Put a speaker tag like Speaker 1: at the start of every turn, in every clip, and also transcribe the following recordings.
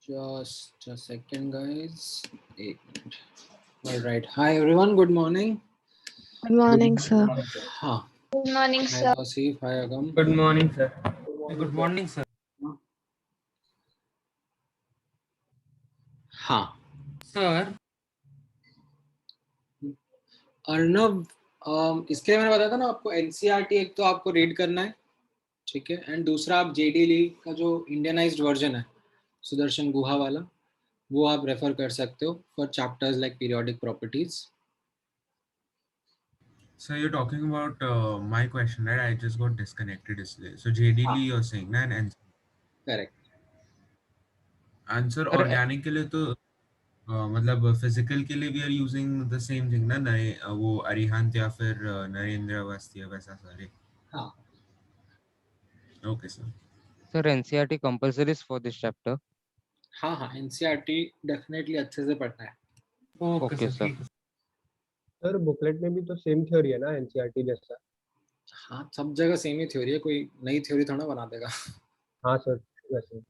Speaker 1: Just a second, guys. 8 minutes. All right. Hi, everyone. Good morning.
Speaker 2: Good morning, sir.
Speaker 1: Huh.
Speaker 3: Good morning,
Speaker 1: Hi,
Speaker 3: sir.
Speaker 1: Tausif. Hi, Agam.
Speaker 4: Good morning, sir. Good morning, sir.
Speaker 1: हाँ
Speaker 4: Sir,
Speaker 1: Arnav, इसके लिए मैंने बताया था ना आपको NCERT एक तो आपको रीड करना है, ठीक है, एंड दूसरा आप जेडी ली का जो इंडियनाइज्ड वर्जन है सुदर्शन गुहा वाला, वो आप रेफर कर सकते हो for chapters like periodic properties.
Speaker 5: So you're talking about my question, right? I just got disconnected yesterday. So JD Lee you're saying ना, and
Speaker 1: correct.
Speaker 5: answer
Speaker 4: sir,
Speaker 5: organic के लिए तो मतलब physical के लिए we are using the same thing ना, नए वो अरिहंत या फिर नरेंद्र अवस्थी वैसा सारे.
Speaker 1: हाँ
Speaker 5: Okay sir.
Speaker 4: sir, NCERT compulsory is for this chapter.
Speaker 1: हाँ हाँ एनसीईआरटी डेफिनेटली अच्छे से पढ़ना है.
Speaker 4: Okay, sir.
Speaker 6: सर बुकलेट में भी तो सेम थ्योरी है ना एनसीईआरटी जैसा.
Speaker 1: हाँ सब जगह सेम ही थ्योरी है, कोई नई थ्योरी थोड़ा बना देगा.
Speaker 6: हाँ सर वैसे.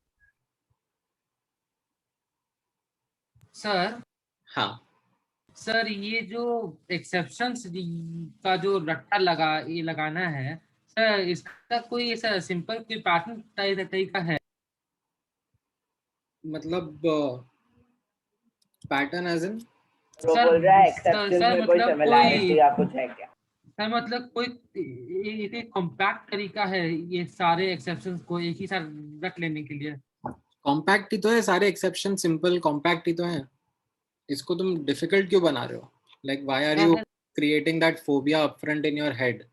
Speaker 4: सर
Speaker 1: हाँ
Speaker 4: सर ये जो एक्सेप्शंस का जो रट्टा ये लगाना है सर, इसका कोई ऐसा सिंपल कोई पैटर्न तरीका है?
Speaker 1: मतलब पैटर्न एज इन
Speaker 3: वो
Speaker 4: सर
Speaker 3: बोल रहा है
Speaker 4: सर
Speaker 3: एक्सेप्शंस में कोई
Speaker 4: मतलब
Speaker 3: सिमिलैरिटी
Speaker 4: कोई
Speaker 3: या कुछ है क्या?
Speaker 4: सर मतलब कोई ये कॉम्पैक्ट तरीका है ये सारे एक्सेप्शंस को एक ही साथ रख लेने के लिए?
Speaker 1: कॉम्पैक्ट ही तो है, सारे एक्सेप्शन सिंपल कॉम्पैक्ट ही तो है। इसको तुम डिफिकल्ट क्यों बना रहे हो? Like why are you creating that phobia upfront in your head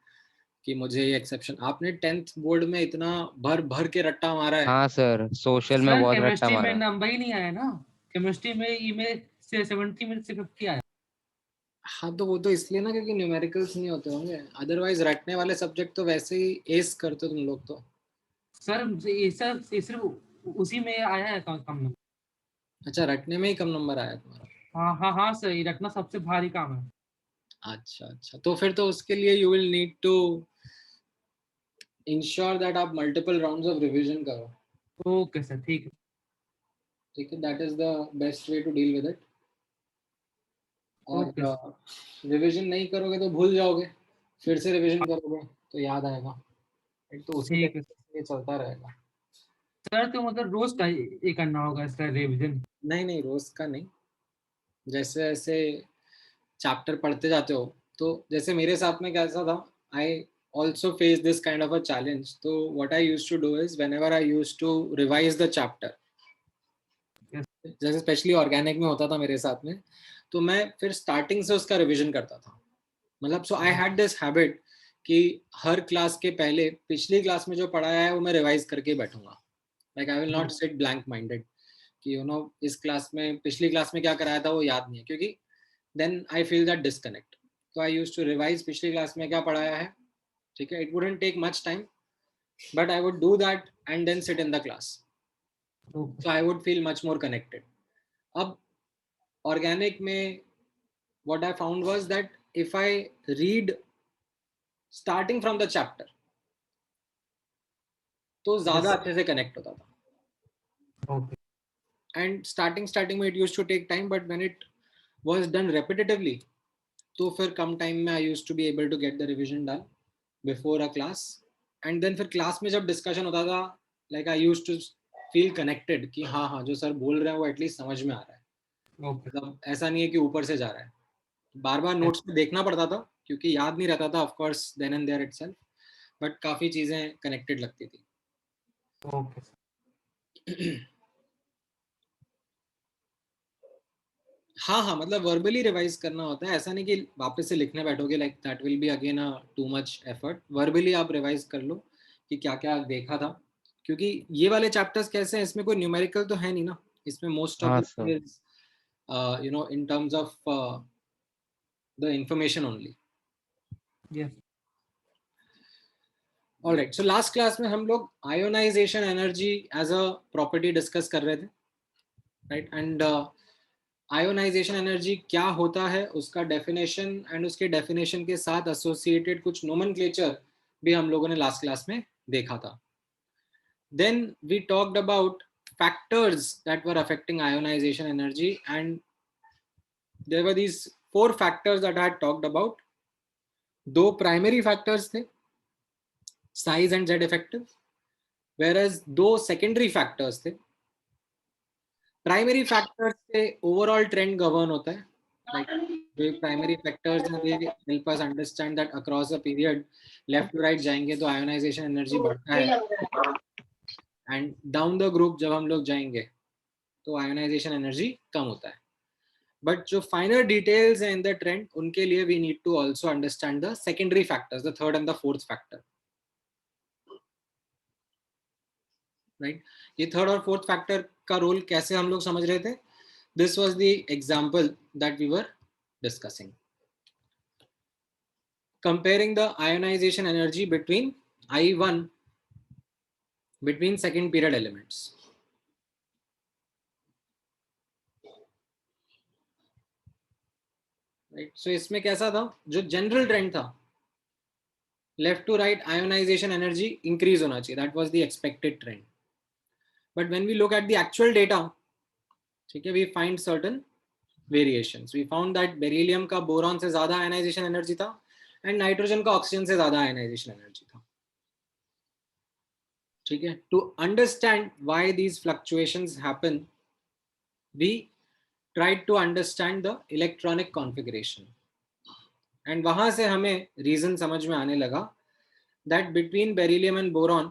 Speaker 1: कि मुझे ये एक्सेप्शन। आपने 10th बोर्ड में इतना भर भर के रट्टा मारा है।
Speaker 2: हाँ सर, सोशल में
Speaker 4: सर
Speaker 2: बहुत रट्टा
Speaker 4: केमिस्ट्री में
Speaker 2: मारा।
Speaker 4: नंबर ही नहीं आया ना, केमिस्ट्री में ई में से 70 में से 50 आया।
Speaker 1: हाँ तो वो तो इसलिए ना क्योंकि न्यूमेरिकल्स नहीं होते होंगे, अदरवाइज रटने वाले सब्जेक्ट तो वैसे ही एस करते हो तुम लोग तो।
Speaker 4: सर ये सिर्फ उसी में आया है कम नंबर।
Speaker 1: अच्छा, रटने में ही कम नंबर आया तुम्हारा?
Speaker 4: हाँ हाँ हाँ सर, ये रखना सबसे भारी काम है।
Speaker 1: अच्छा अच्छा, तो फिर तो उसके लिए you will need to ensure that आप मल्टीपल राउंड्स ऑफ रिवीजन करो।
Speaker 4: ओके सर, ठीक है।
Speaker 1: ठीक है, that is the best way to deal with it. और
Speaker 4: ओके
Speaker 1: रिवीजन नहीं करोगे तो भूल जाओगे, फिर से रिवीजन करोगे तो याद आएगा। एक तो उसी
Speaker 4: ठीक है
Speaker 1: तरीके से ये चलता रहेगा।
Speaker 4: सर, तो मतलब रोज का ये करना होगा इसका रिवीजन?
Speaker 1: नहीं नहीं, रोज का नहीं, जैसे जैसे चैप्टर पढ़ते जाते हो। तो जैसे मेरे साथ में कैसा था, आई also face this kind of a challenge. So what I used to do is whenever I used to revise the chapter, जैसे स्पेशली ऑर्गेनिक में होता था मेरे साथ में, तो मैं फिर स्टार्टिंग से उसका रिवीजन करता था। मतलब सो आई हैड दिस हैबिट कि हर क्लास के पहले पिछली क्लास में जो पढ़ाया है वो मैं रिवाइज करके बैठूंगा। Like I will not sit blank minded कि यू नो इस क्लास में पिछली क्लास में क्या कराया था वो याद नहीं है, क्योंकि then I feel that disconnect. तो आई यूज्ड टू रिवाइज पिछली क्लास में क्या पढ़ाया है, ठीक है, it wouldn't take much time but I would do that and then sit in the class, so I would feel much more connected. अब organic में what I found was that if I read starting from the chapter तो ज़्यादा अच्छे से connect होता था।
Speaker 4: Okay
Speaker 1: And starting में it used to take time, but when it was done repetitively तो फिर कम time में I used to be able to get the revision done before a class. And then फिर class में जब discussion होता था, like I used to feel connected कि हाँ हाँ जो सर बोल रहे हैं वो एटलीस्ट समझ में आ रहा है। मतलब ऐसा नहीं है कि ऊपर से जा रहा है। बार बार नोट्स में देखना पड़ता था क्योंकि याद नहीं रहता था of course then and there itself, but काफी चीजें कनेक्टेड लगती थी।
Speaker 4: ओके
Speaker 1: हाँ हाँ, मतलब वर्बली रिवाइज करना होता है, ऐसा नहीं कि वापस से लिखने बैठोगे, like that will be again a too much effort. Verbally आप रिवाइज कर लो कि क्या क्या देखा था, क्योंकि ये वाले चैप्टर्स कैसे हैं, इसमें कोई न्यूमेरिकल तो है नहीं ना, इसमें मोस्ट ऑफ
Speaker 2: हाँ
Speaker 1: the
Speaker 2: sir.
Speaker 1: Is you know in terms of the information only.
Speaker 4: Yes
Speaker 1: alright, so last class में हम लोग ionisation energy as a property discuss कर रहे थे, राइट? एंड आयोनाइजेशन एनर्जी क्या होता है, उसका डेफिनेशन एंड उसके डेफिनेशन के साथ एसोसिएटेड कुछ नोमेनक्लेचर भी हम लोगों ने लास्ट क्लास में देखा था। Then we talked about factors that were affecting ionization energy, and there were these 4 factors that I had talked about. 2 primary factors थे, size and z effective, whereas 2 secondary factors थे। Primary factors से overall trend govern होता है, like जो primary factors हैं they help us understand that across a period left to right जाएंगे तो ionization energy बढ़ता है, एंड डाउन द ग्रुप जब हम लोग जाएंगे तो आयोनाइजेशन एनर्जी कम होता है। बट जो फाइनल डिटेल्स हैं इन द ट्रेंड, उनके लिए we need to also understand the secondary factors, the third and the fourth factor, right? ये थर्ड और फोर्थ फैक्टर का रोल कैसे हम लोग समझ रहे थे, this was the example that we were discussing, comparing the ionization energy between I1 between second period elements, right? So इसमें कैसा था, जो जनरल ट्रेंड था left to right ionisation energy increase होना चाहिए, that was the expected trend. But when we look at the actual data, ठीक है, we find certain variations. We found that beryllium का बोरॉन से ज्यादा आयोनाइजेशन एनर्जी था and nitrogen का oxygen से ज्यादा आयोनाइजेशन एनर्जी था, ठीक है? To understand why these fluctuations happen, we tried to understand the electronic configuration. And वहां से हमें reason समझ में आने लगा that between beryllium and boron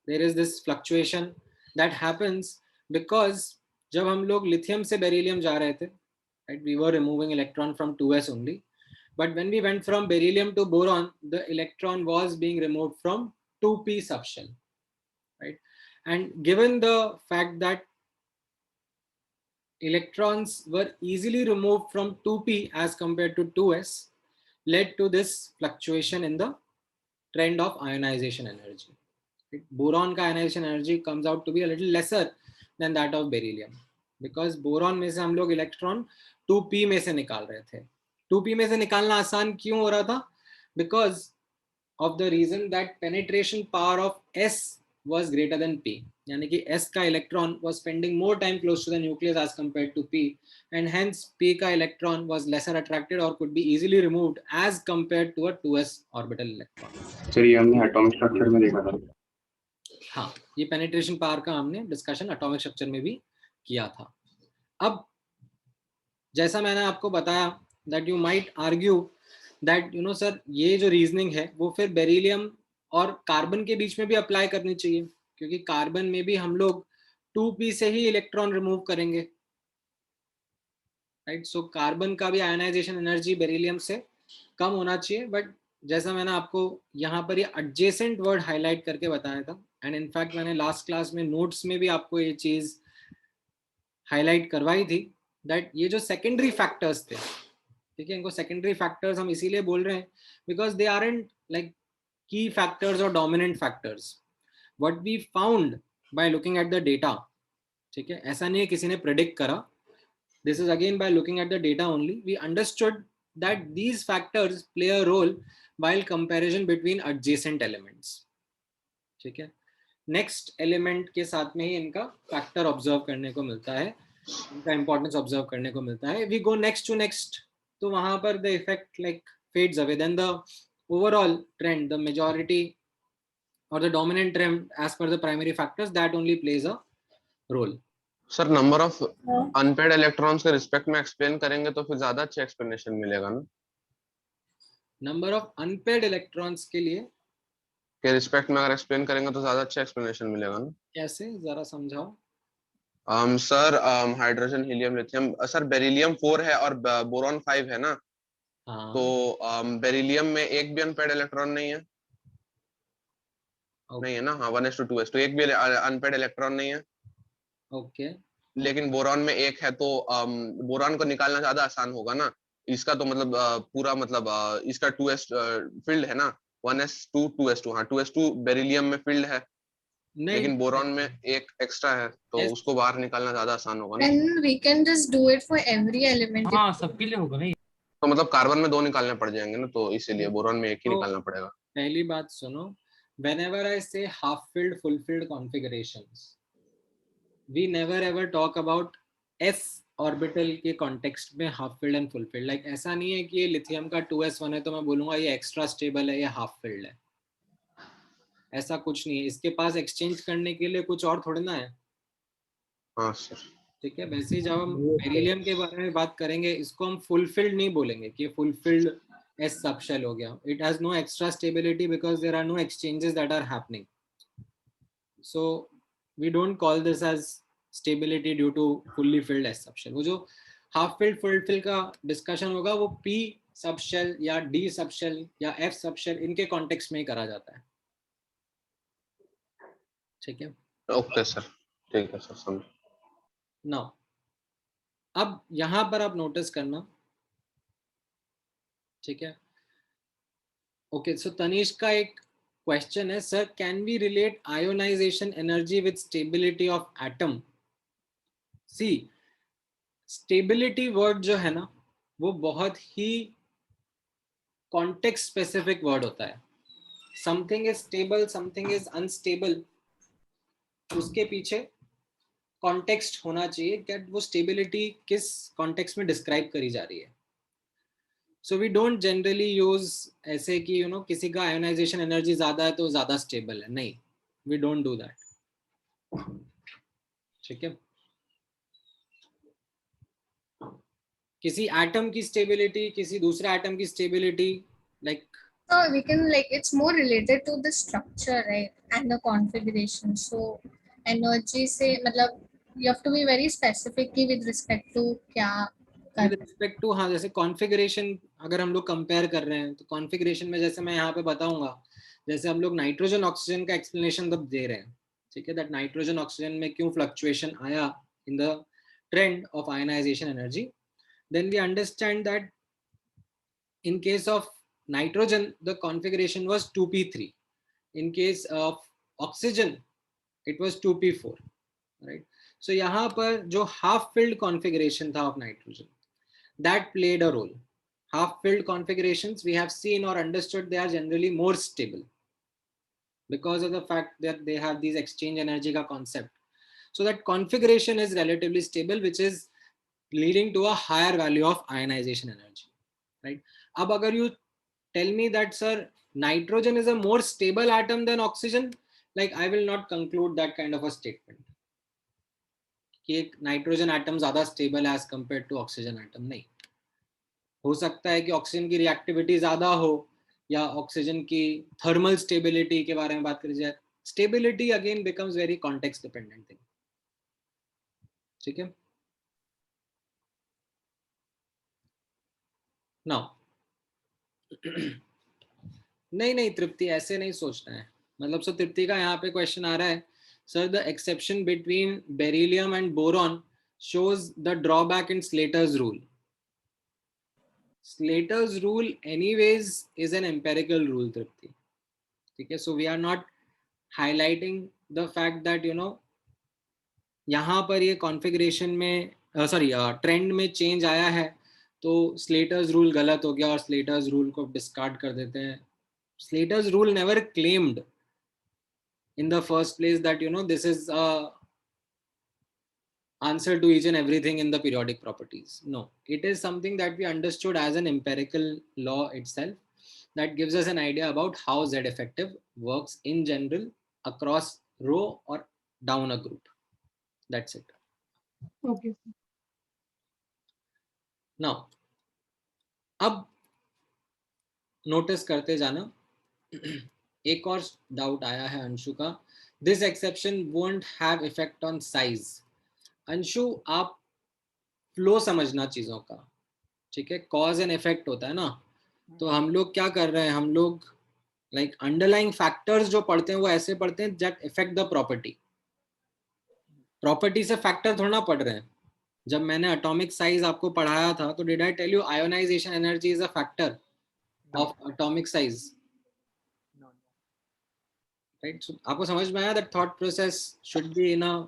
Speaker 1: there is this fluctuation that happens because जब हम लोग lithium से beryllium जा रहे थे, right, we were removing electron from 2s only, but when we went from beryllium to boron, the electron was being removed from 2p subshell, right? And given the fact that electrons were easily removed from 2p as compared to 2s, led to this fluctuation in the trend of ionization energy. Boron का ionization energy comes out to be a little lesser than that of beryllium, because boron में से हम लोग electron 2p में से निकाल रहे थे. 2p में से निकालना आसान क्यों हो रहा था? Because of the reason that penetration power of s was greater than p. यानी कि s का electron was spending more time close to the nucleus as compared to p, and hence p का electron was lesser attracted or could be easily removed as compared to a 2s orbital electron.
Speaker 3: चलिए हमने atomic structure में देखा था.
Speaker 1: हाँ, ये penetration power का हमने डिस्कशन एटॉमिक स्ट्रक्चर में भी किया था. अब जैसा मैंने आपको बताया that you might argue that you know sir ये जो रीजनिंग है वो फिर बेरिलियम और कार्बन के बीच में भी अप्लाई करनी चाहिए, क्योंकि कार्बन में भी हम लोग 2p से ही इलेक्ट्रॉन रिमूव करेंगे, राइट? सो कार्बन का भी आयनाइजेशन एनर्जी बेरिलियम से कम होना चाहिए. बट जैसा मैंने आपको यहाँ पर ये एडजेसेंट वर्ड हाईलाइट करके बताया था, एंड इनफैक्ट मैंने लास्ट क्लास में नोट्स में भी आपको ये चीज हाईलाइट करवाई थी दैट ये जो सेकेंडरी फैक्टर्स थे, ठीक है, इनको सेकेंडरी फैक्टर्स हम इसीलिए बोल रहे हैं because they aren't like key factors और dominant factors. What we found by looking at the data, ठीक है, ऐसा नहीं है किसी ने प्रेडिक्ट करा, this is again by looking at the data only, we understood that these factors play a role while comparison between adjacent elements. ठीक है, नेक्स्ट एलिमेंट के साथ में ही इनका फैक्टर ऑब्जर्व करने को मिलता है, इनका इंपॉर्टेंस ऑब्जर्व करने को मिलता है. We go next to next, तो वहां पर the effect like fades away, then the overall trend, the majority और the dominant trend as per the primary factors, that only plays a role.
Speaker 7: Sir number of unpaired electrons के respect में explain करेंगे तो फिर ज्यादा अच्छा explanation मिलेगा ना.
Speaker 1: नंबर ऑफ अनपेड इलेक्ट्रॉन्स के लिए
Speaker 7: के रिस्पेक्ट में अगर एक्सप्लेन करेंगे तो ज्यादा अच्छा एक्सप्लेनेशन मिलेगा ना.
Speaker 1: कैसे, जरा समझाओ.
Speaker 7: Sir hydrogen helium lithium, sir beryllium 4 है और बोरॉन 5 है ना.
Speaker 1: हाँ.
Speaker 7: तो बेरिलियम में एक भी अनपेड इलेक्ट्रॉन नहीं है.
Speaker 1: Okay.
Speaker 7: नहीं है ना. हाँ 1s2 तो एक भी अनपेड इलेक्ट्रॉन नहीं है.
Speaker 1: ओके.
Speaker 7: लेकिन बोरॉन में एक है, तो बोरॉन को निकालना ज्यादा आसान होगा ना. इसका तो मतलब पूरा मतलब इसका 2s फील्ड है ना. 1s2 2s2. हाँ 2s2 बेरिलियम में फील्ड है, लेकिन बोरॉन में एक एक्स्ट्रा है, तो
Speaker 1: Yes.
Speaker 7: उसको बाहर निकालना ज्यादा आसान होगा ना.
Speaker 2: And we can just do it for every element.
Speaker 4: हाँ सबके लिए होगा ना.
Speaker 7: तो मतलब कार्बन में 2 निकालने पड़ जाएंगे ना, तो इसीलिए बोरॉन में एक ही
Speaker 1: तो
Speaker 7: निकालना पड़ेगा.
Speaker 1: पहली बात सुनो, whenever I say half filled full filled configurations, we never ever talk about s orbital के कॉन्टेक्स्ट में half filled and full field. Like ऐसा नहीं है कि ये लिथियम का 2s1 है तो मैं बोलूंगा ये एक्स्ट्रा स्टेबल है, ये हाफ फिल्ड है, ऐसा कुछ नहीं है. इसके पास एक्सचेंज करने के लिए कुछ और थोड़ा ना है.
Speaker 7: हाँ सर.
Speaker 1: ठीक है, वैसे ही जब हम बेरिलियम के बारे में बात करेंगे, इसको हम फुलफिल्ड नहीं बोलेंगे कि फुलफिल्ड एस सबशेल हो गया. It has no extra stability because there are no exchanges that are happening. So we don't call this as stability due to fully filled S subshell. वो जो हाफ फिल्ड फुल फिल्ड का discussion होगा वो P subshell या D subshell या F subshell इनके context में ही करा जाता है. ठीक है.
Speaker 7: ओके सर, ठीक है सर, समझ.
Speaker 1: नाउ अब यहां पर आप नोटिस करना, ठीक है. ओके, सो तनीश का एक क्वेश्चन है, sir can we relate ionisation energy with stability of atom. See stability word जो है ना वो बहुत ही कॉन्टेक्स्ट स्पेसिफिक वर्ड होता है. Something is stable, something is unstable, उसके पीछे कॉन्टेक्स्ट होना चाहिए कि वो स्टेबिलिटी किस कॉन्टेक्स्ट में डिस्क्राइब करी जा रही है. So we don't generally use ऐसे कि यू नो किसी का आयोनाइजेशन एनर्जी ज्यादा है तो ज्यादा स्टेबल है. नहीं, वी डोंट डू दैट. ठीक है. किसी एटम की स्टेबिलिटी, किसी दूसरे एटम की stability, like
Speaker 2: So we can like it's more related to the structure, right, and the configuration. So energy से मतलब you have to be very specific कि with respect to क्या
Speaker 1: विद
Speaker 2: कर
Speaker 1: respect to, हाँ जैसे configuration अगर हम लोग कंपेयर कर रहे हैं तो कॉन्फ़िगरेशन में जैसे मैं यहाँ पे बताऊंगा, जैसे हम लोग नाइट्रोजन ऑक्सीजन का एक्सप्लेनेशन तब दे रहे हैं, ठीक है, दैट नाइट्रोजन ऑक्सीजन में क्यों फ्लक्चुएशन आया in the trend of ionisation energy, then we understand that in case of nitrogen the configuration was 2p3, in case of oxygen it was 2p4, right? So यहाँ पर जो half filled configuration था of nitrogen, that played a role. Half filled configurations we have seen or understood they are generally more stable because of the fact that they have these exchange energy का concept. So that configuration is relatively stable, which is leading to a higher value of ionization energy, right? अब अगर you tell me that sir nitrogen is a more stable atom than oxygen, like I will not conclude that kind of a statement कि एक nitrogen atom ज्यादा stable as compare to oxygen atom, नहीं। हो सकता है कि oxygen की reactivity ज्यादा हो या ऑक्सीजन की थर्मल स्टेबिलिटी के बारे में बात करी जाए, stability again becomes very context dependent thing, ठीक है। नाउ नहीं तृप्ति ऐसे नहीं सोचना है, मतलब सो तृप्ति का यहाँ पे क्वेश्चन आ रहा है, sir the exception between beryllium and boron shows the drawback in Slater's rule. Slater's rule anyways is an empirical rule, Tripti. Okay, so we are not highlighting the fact that यहाँ पर ये configuration में sorry trend में change आया है तो Slater's rule गलत हो गया और स्लेटर्स रूल को डिस्कार्ड कर देते हैं। Slater's rule never claimed in the first place that this is a answer to each and everything in the periodic properties. No, it is something that we understood as an empirical law itself that gives us an idea about how Z effective works in general across row or down a group. That's it.
Speaker 8: Okay.
Speaker 1: Now अब notice करते जाना, एक और doubt आया है अंशु का, this exception won't have effect on size. Anshu आप flow समझना चीजों का, ठीक है, कॉज एंड इफेक्ट होता है ना, तो हम लोग क्या कर रहे हैं, हम लोग लाइक अंडरलाइंग फैक्टर्स जो पढ़ते हैं वो ऐसे पढ़ते हैं that effect the property, property से फैक्टर थोड़ा ना पढ़ रहे हैं। जब मैंने एटॉमिक साइज आपको पढ़ाया था तो did I tell you ionization energy is a factor of atomic size, right? So आपको समझ में आया that thought process should be in a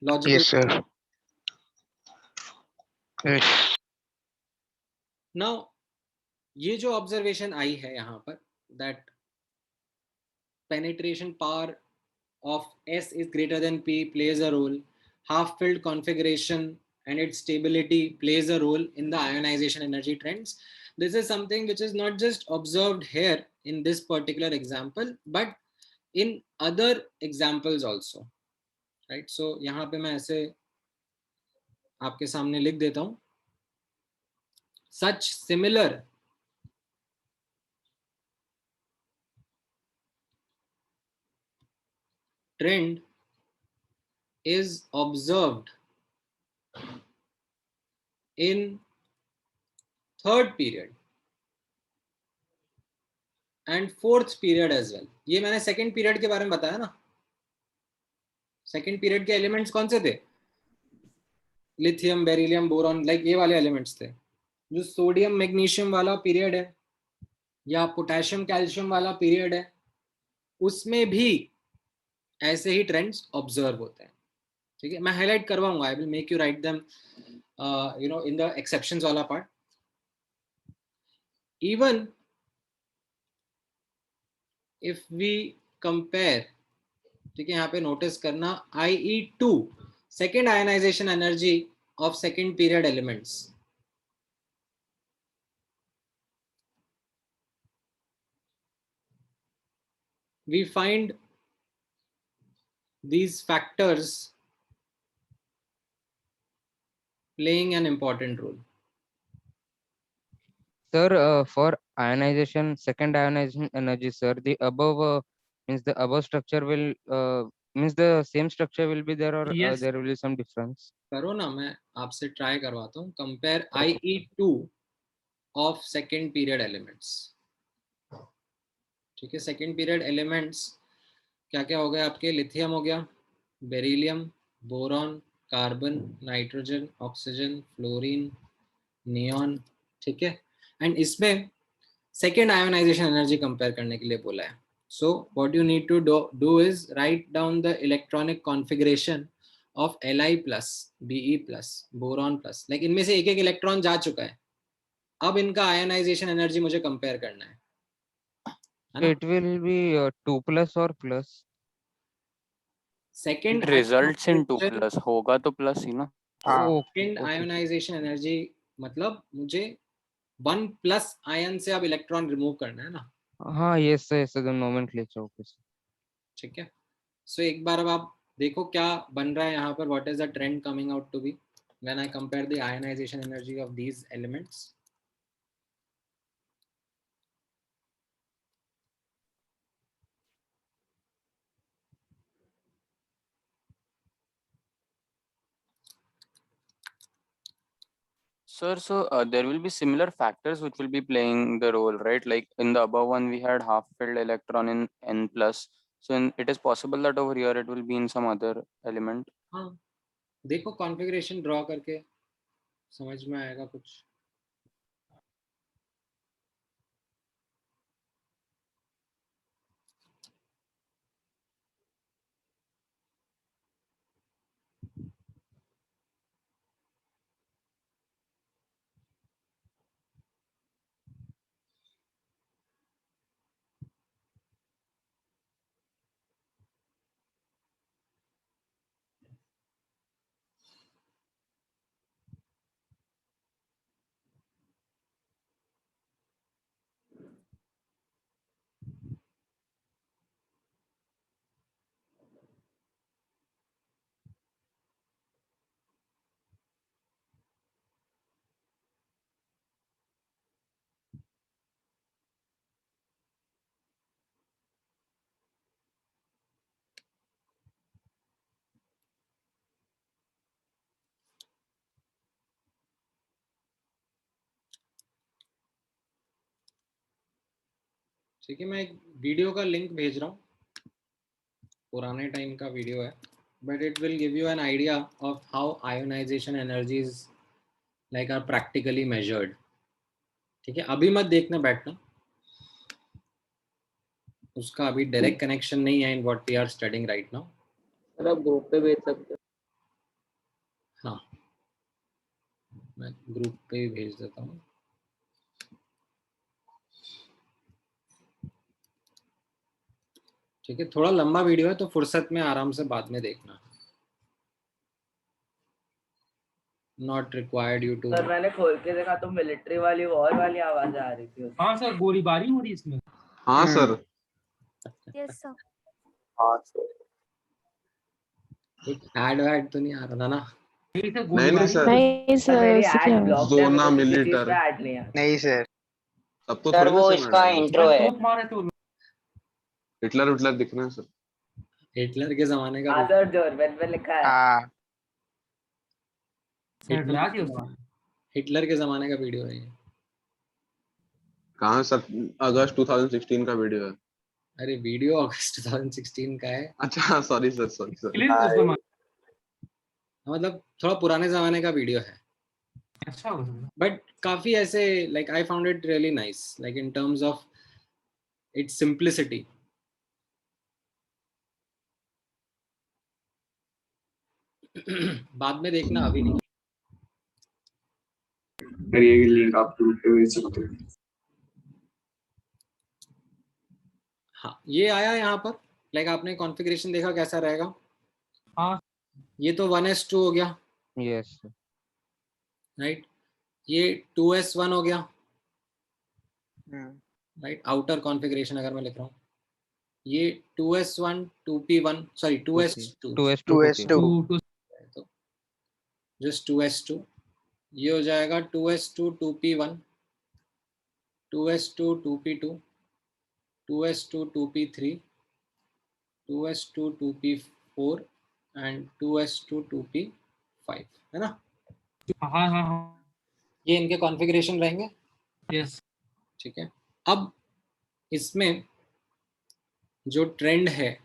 Speaker 1: logical.
Speaker 9: Yes, sir. Yes.
Speaker 1: Now ये जो ऑब्जर्वेशन आई है यहाँ पर that penetration power of S is greater than P plays a role, half filled configuration and its stability plays a role in the ionization energy trends. This is something which is not just observed here in this particular example but in other examples also, right? So यहाँ पे मैं ऐसे आपके सामने लिख देता हूँ, such similar trend is observed in third period and fourth period as well. ये मैंने second period के बारे में बताया ना, second period के elements कौन से थे, लिथियम, बेरिलियम, बोरॉन, लाइक ये वाले एलिमेंट्स थे। जो सोडियम मैग्नीशियम वाला पीरियड है या पोटेशियम कैल्शियम वाला पीरियड है उसमें भी ऐसे ही ट्रेंड्स ऑब्जर्व होते हैं, ठीक है। मैं हाईलाइट करवाऊंगा, I will make you write them in the exceptions वाला part. Even if we compare, ठीक है, यहाँ पे नोटिस करना IE2 second ionization energy of second period elements, we find these factors playing an important role.
Speaker 8: Sir, for ionization, second ionization energy, sir, the above means the above structure will means the same structure will be there, or
Speaker 4: Yes.
Speaker 8: there will be some difference.
Speaker 1: करो ना, मैं आपसे try करवाता हूँ. Compare IE2 of second period elements. ठीक है, second period elements क्या क्या हो गए आपके? लिथियम हो गया, beryllium, boron, carbon, nitrogen, oxygen, fluorine, neon. ठीक है, एंड इसमें सेकेंड आयोनाइजेशन एनर्जी कंपेयर करने के लिए बोला है. So what you need to do is write down the electronic configuration of Li plus, Be plus, boron plus. Like इनमें से एक एक इलेक्ट्रॉन जा चुका है, अब इनका आयोनाइजेशन एनर्जी मुझे कंपेयर करना है ना?
Speaker 8: It will be 2 plus or plus.
Speaker 1: Second
Speaker 9: results in 2 plus होगा तो प्लस ही ना.
Speaker 1: सेकेंड आयोनाइजेशन एनर्जी मतलब मुझे 1 प्लस आयन से अब इलेक्ट्रॉन रिमूव करना है ना?
Speaker 8: हाँ, yes sir, the nomenclature, okay sir.
Speaker 1: ठीक है. सो एक बार अब आप देखो क्या बन रहा है यहाँ पर. What is the trend coming out to be when I compare the ionisation energy of these elements.
Speaker 9: Sir, so there will be similar factors which will be playing the role, right? Like in the above one, we had half-filled electron in N plus. So it is possible that over here it will be in some other element.
Speaker 1: हाँ, देखो configuration draw करके समझ में आएगा कुछ. ठीक है, मैं एक वीडियो का लिंक भेज रहा हूँ, पुराने टाइम का वीडियो है, but it will give you an idea of how ionisation energies like are practically measured. ठीक है, अभी मत देखना बैठना, उसका अभी डायरेक्ट कनेक्शन नहीं है in what we are studying right now.
Speaker 10: Sir आप ग्रुप पे भेज सकते हो.
Speaker 1: हाँ, मैं ग्रुप पे ही भेज देता हूँ. ठीक है, थोड़ा लंबा वीडियो है तो फुर्सत में आराम से बाद में देखना. Not required you to.
Speaker 10: Sir मैंने खोल के देखा तो मिलिट्री वाली वॉर वाली आवाज आ रही थी.
Speaker 4: हाँ सर, गोलीबारी हो रही है इसमें.
Speaker 7: हाँ सर.
Speaker 2: Yes, sir.
Speaker 10: हाँ सर.
Speaker 1: कुछ ऐड तो नहीं आ रहा था ना?
Speaker 7: नहीं सर.
Speaker 11: नहीं
Speaker 10: सर मेरी
Speaker 11: सर,
Speaker 10: ऐड ब्लॉक है.
Speaker 7: जोना
Speaker 10: मुझे किसी चीज
Speaker 7: मिलिटर.
Speaker 10: पे ऐड नहीं है.
Speaker 3: नहीं सर,
Speaker 7: अब तो
Speaker 12: सर
Speaker 7: थोड़ी
Speaker 12: वो
Speaker 7: ना
Speaker 12: इसका
Speaker 7: समझ
Speaker 12: इंट्रो है.
Speaker 7: हिटलर हिटलर दिखना है सर.
Speaker 1: हिटलर के जमाने का
Speaker 10: हाँ सर, जर्मन में लिखा है.
Speaker 3: हाँ
Speaker 1: हिटलर के जमाने का वीडियो है ये.
Speaker 7: कहाँ सर? अगस्त 2016 का वीडियो है.
Speaker 1: अरे वीडियो अगस्त 2016 का है.
Speaker 7: अच्छा सॉरी सर.
Speaker 1: मतलब थोड़ा पुराने जमाने का वीडियो है.
Speaker 4: अच्छा,
Speaker 1: बट काफी ऐसे like I found it really nice, like in terms of its simplicity. बाद में देखना, अभी नहीं.
Speaker 3: सर ये लिंक आप ग्रुप पे भेज सकते हो.
Speaker 1: हाँ, ये आया यहाँ पर. लाइक आपने कॉन्फ़िगरेशन देखा कैसा रहेगा?
Speaker 4: हाँ.
Speaker 1: ये तो 1s2 हो गया.
Speaker 8: Yes sir.
Speaker 1: राइट. ये 2s1 हो गया. राइट, आउटर कॉन्फ़िगरेशन अगर मैं लिख रहा हूँ, ये 2s1 2p1 sorry 2s2
Speaker 8: 2s2.
Speaker 1: तो जस्ट 2s2. ये हो जाएगा 2s2 2p1. 2s2 2p2, 2s2 2p3, 2s2 2p4 and 2s2 2p5, है ना?
Speaker 4: हाँ हाँ
Speaker 1: ये इनके कॉन्फ़िगरेशन रहेंगे।
Speaker 4: यस
Speaker 1: ठीक है, अब इसमें जो ट्रेंड है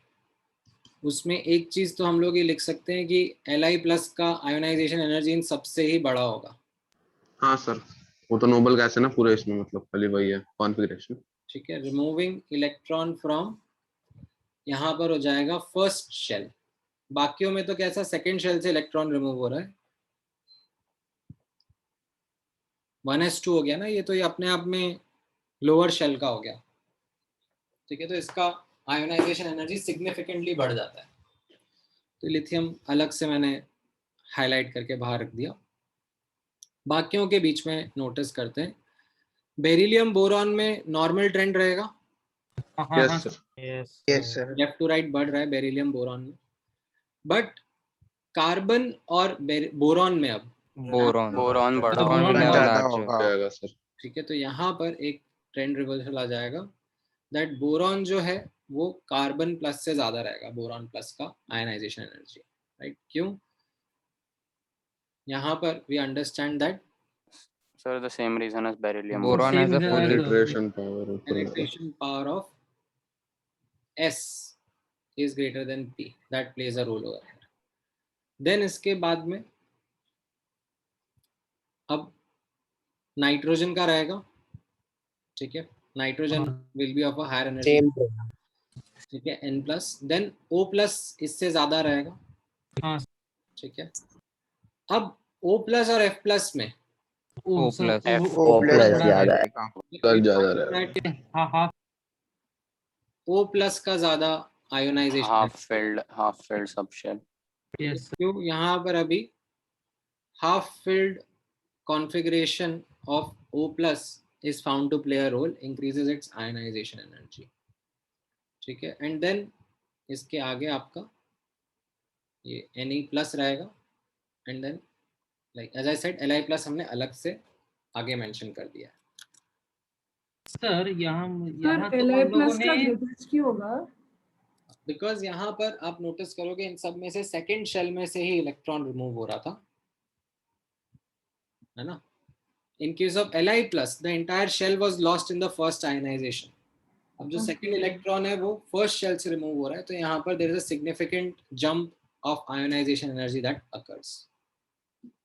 Speaker 1: उसमें एक चीज तो हम लोग ये लिख सकते हैं कि Li+ का आयोनाइजेशन एनर्जी इन सबसे ही बड़ा होगा।
Speaker 7: हाँ सर, वो तो नोबल गैस है ना पूरे इसमें, मतलब खाली वही है कॉन्फ़िगरेशन।
Speaker 1: ठीक है, रिमूविंग इलेक्ट्रॉन फ्रॉम, यहाँ पर हो जाएगा फर्स्ट शेल, बाकियों में तो कैसा सेकंड शेल से इलेक्ट्रॉन रिमूव हो रहा है। 1s2 हो गया ना ये, तो ये अपने आप में लोअर शेल का हो गया। ठीक है, तो इसका आयोनाइजेशन एनर्जी सिग्निफिकेंटली बढ़ जाता है। तो लिथियम अलग से मैंने हाईलाइट करके बाहर रख दिया। बाकियों के बीच में नोटिस करते हैं, बेरिलियम बोरॉन में नॉर्मल ट्रेंड रहेगा।
Speaker 7: Yes sir,
Speaker 11: yes sir.
Speaker 1: Left to right बढ़ रहा है बेरिलियम बोरॉन में, बट कार्बन और बोरॉन में अब
Speaker 8: बोरॉन
Speaker 9: बोरॉन बढ़ा
Speaker 8: बोरॉन
Speaker 9: होगा।
Speaker 8: लेवल
Speaker 11: ज्यादा
Speaker 8: larger।
Speaker 11: होगा।
Speaker 7: जाएगा सर।
Speaker 1: ठीक है, तो यहाँ पर एक ट्रेंड रिवर्सल आ जाएगा, दैट बोरॉन जो है वो कार्बन प्लस से ज्यादा रहेगा, बोरॉन प्लस का आयनाइजेशन एनर्जी, राइट? क्यों? यहाँ पर we understand that
Speaker 9: Sir, the same reason as beryllium.
Speaker 8: Boron has a
Speaker 4: Same
Speaker 8: full
Speaker 4: as-
Speaker 7: penetration power,
Speaker 1: penetration power of S is greater than P, that plays a role over here. Then इसके बाद में अब nitrogen का रहेगा। ठीक है, nitrogen will be of a higher energy.
Speaker 11: Same
Speaker 1: ठीक है, N+, देन O+ इससे ज्यादा रहेगा।
Speaker 4: हाँ
Speaker 1: ठीक है, अब O+ और F+ में
Speaker 4: O
Speaker 8: O+।
Speaker 11: O प्लस ज्यादा है।
Speaker 7: ज्यादा रहेगा।
Speaker 4: हाँ हाँ
Speaker 1: O+ का ज्यादा ionisation,
Speaker 9: half filled subshell.
Speaker 4: Yes
Speaker 1: क्यों? यहाँ पर अभी half filled configuration of O+ is found to play a role, increases its ionization energy. ठीक है, एंड देन इसके आगे आपका ये Ne+ रहेगा, and then like as I said Li+ हमने अलग से आगे मेंशन कर दिया है।
Speaker 4: सर यहाँ
Speaker 12: सर
Speaker 4: तो
Speaker 12: Li
Speaker 4: हम लोगों
Speaker 12: प्लस का
Speaker 4: ने
Speaker 12: ग्रेटेस्ट क्यों होगा?
Speaker 1: बिकॉज यहाँ पर आप नोटिस करोगे इन सब में से सेकेंड शेल में से ही इलेक्ट्रॉन रिमूव हो रहा था, है ना? In case of Li+, the entire shell was lost in the first ionization. अब जो सेकेंड इलेक्ट्रॉन है वो फर्स्ट शेल से रिमूव हो रहा है, तो यहाँ पर there is a significant jump of ionization energy that occurs.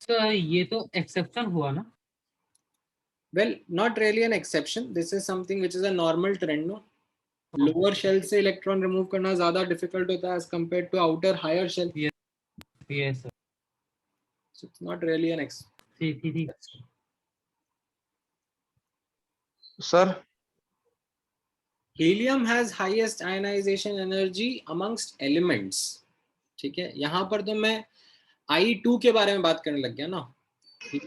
Speaker 4: Sir ये तो एक्सेप्शन हुआ ना?
Speaker 1: Well, not really an exception. This is something which is a normal trend, no? Lower shell से इलेक्ट्रॉन रिमूव करना ज्यादा डिफिकल्ट होता है as compared to outer higher shell.
Speaker 4: Yes sir,
Speaker 1: So it's not really an
Speaker 4: ठीक
Speaker 7: sir
Speaker 1: Helium has highest ionization energy amongst elements. ठीक है, यहाँ पर तो मैं I2 के बारे में बात करने लग गया ना।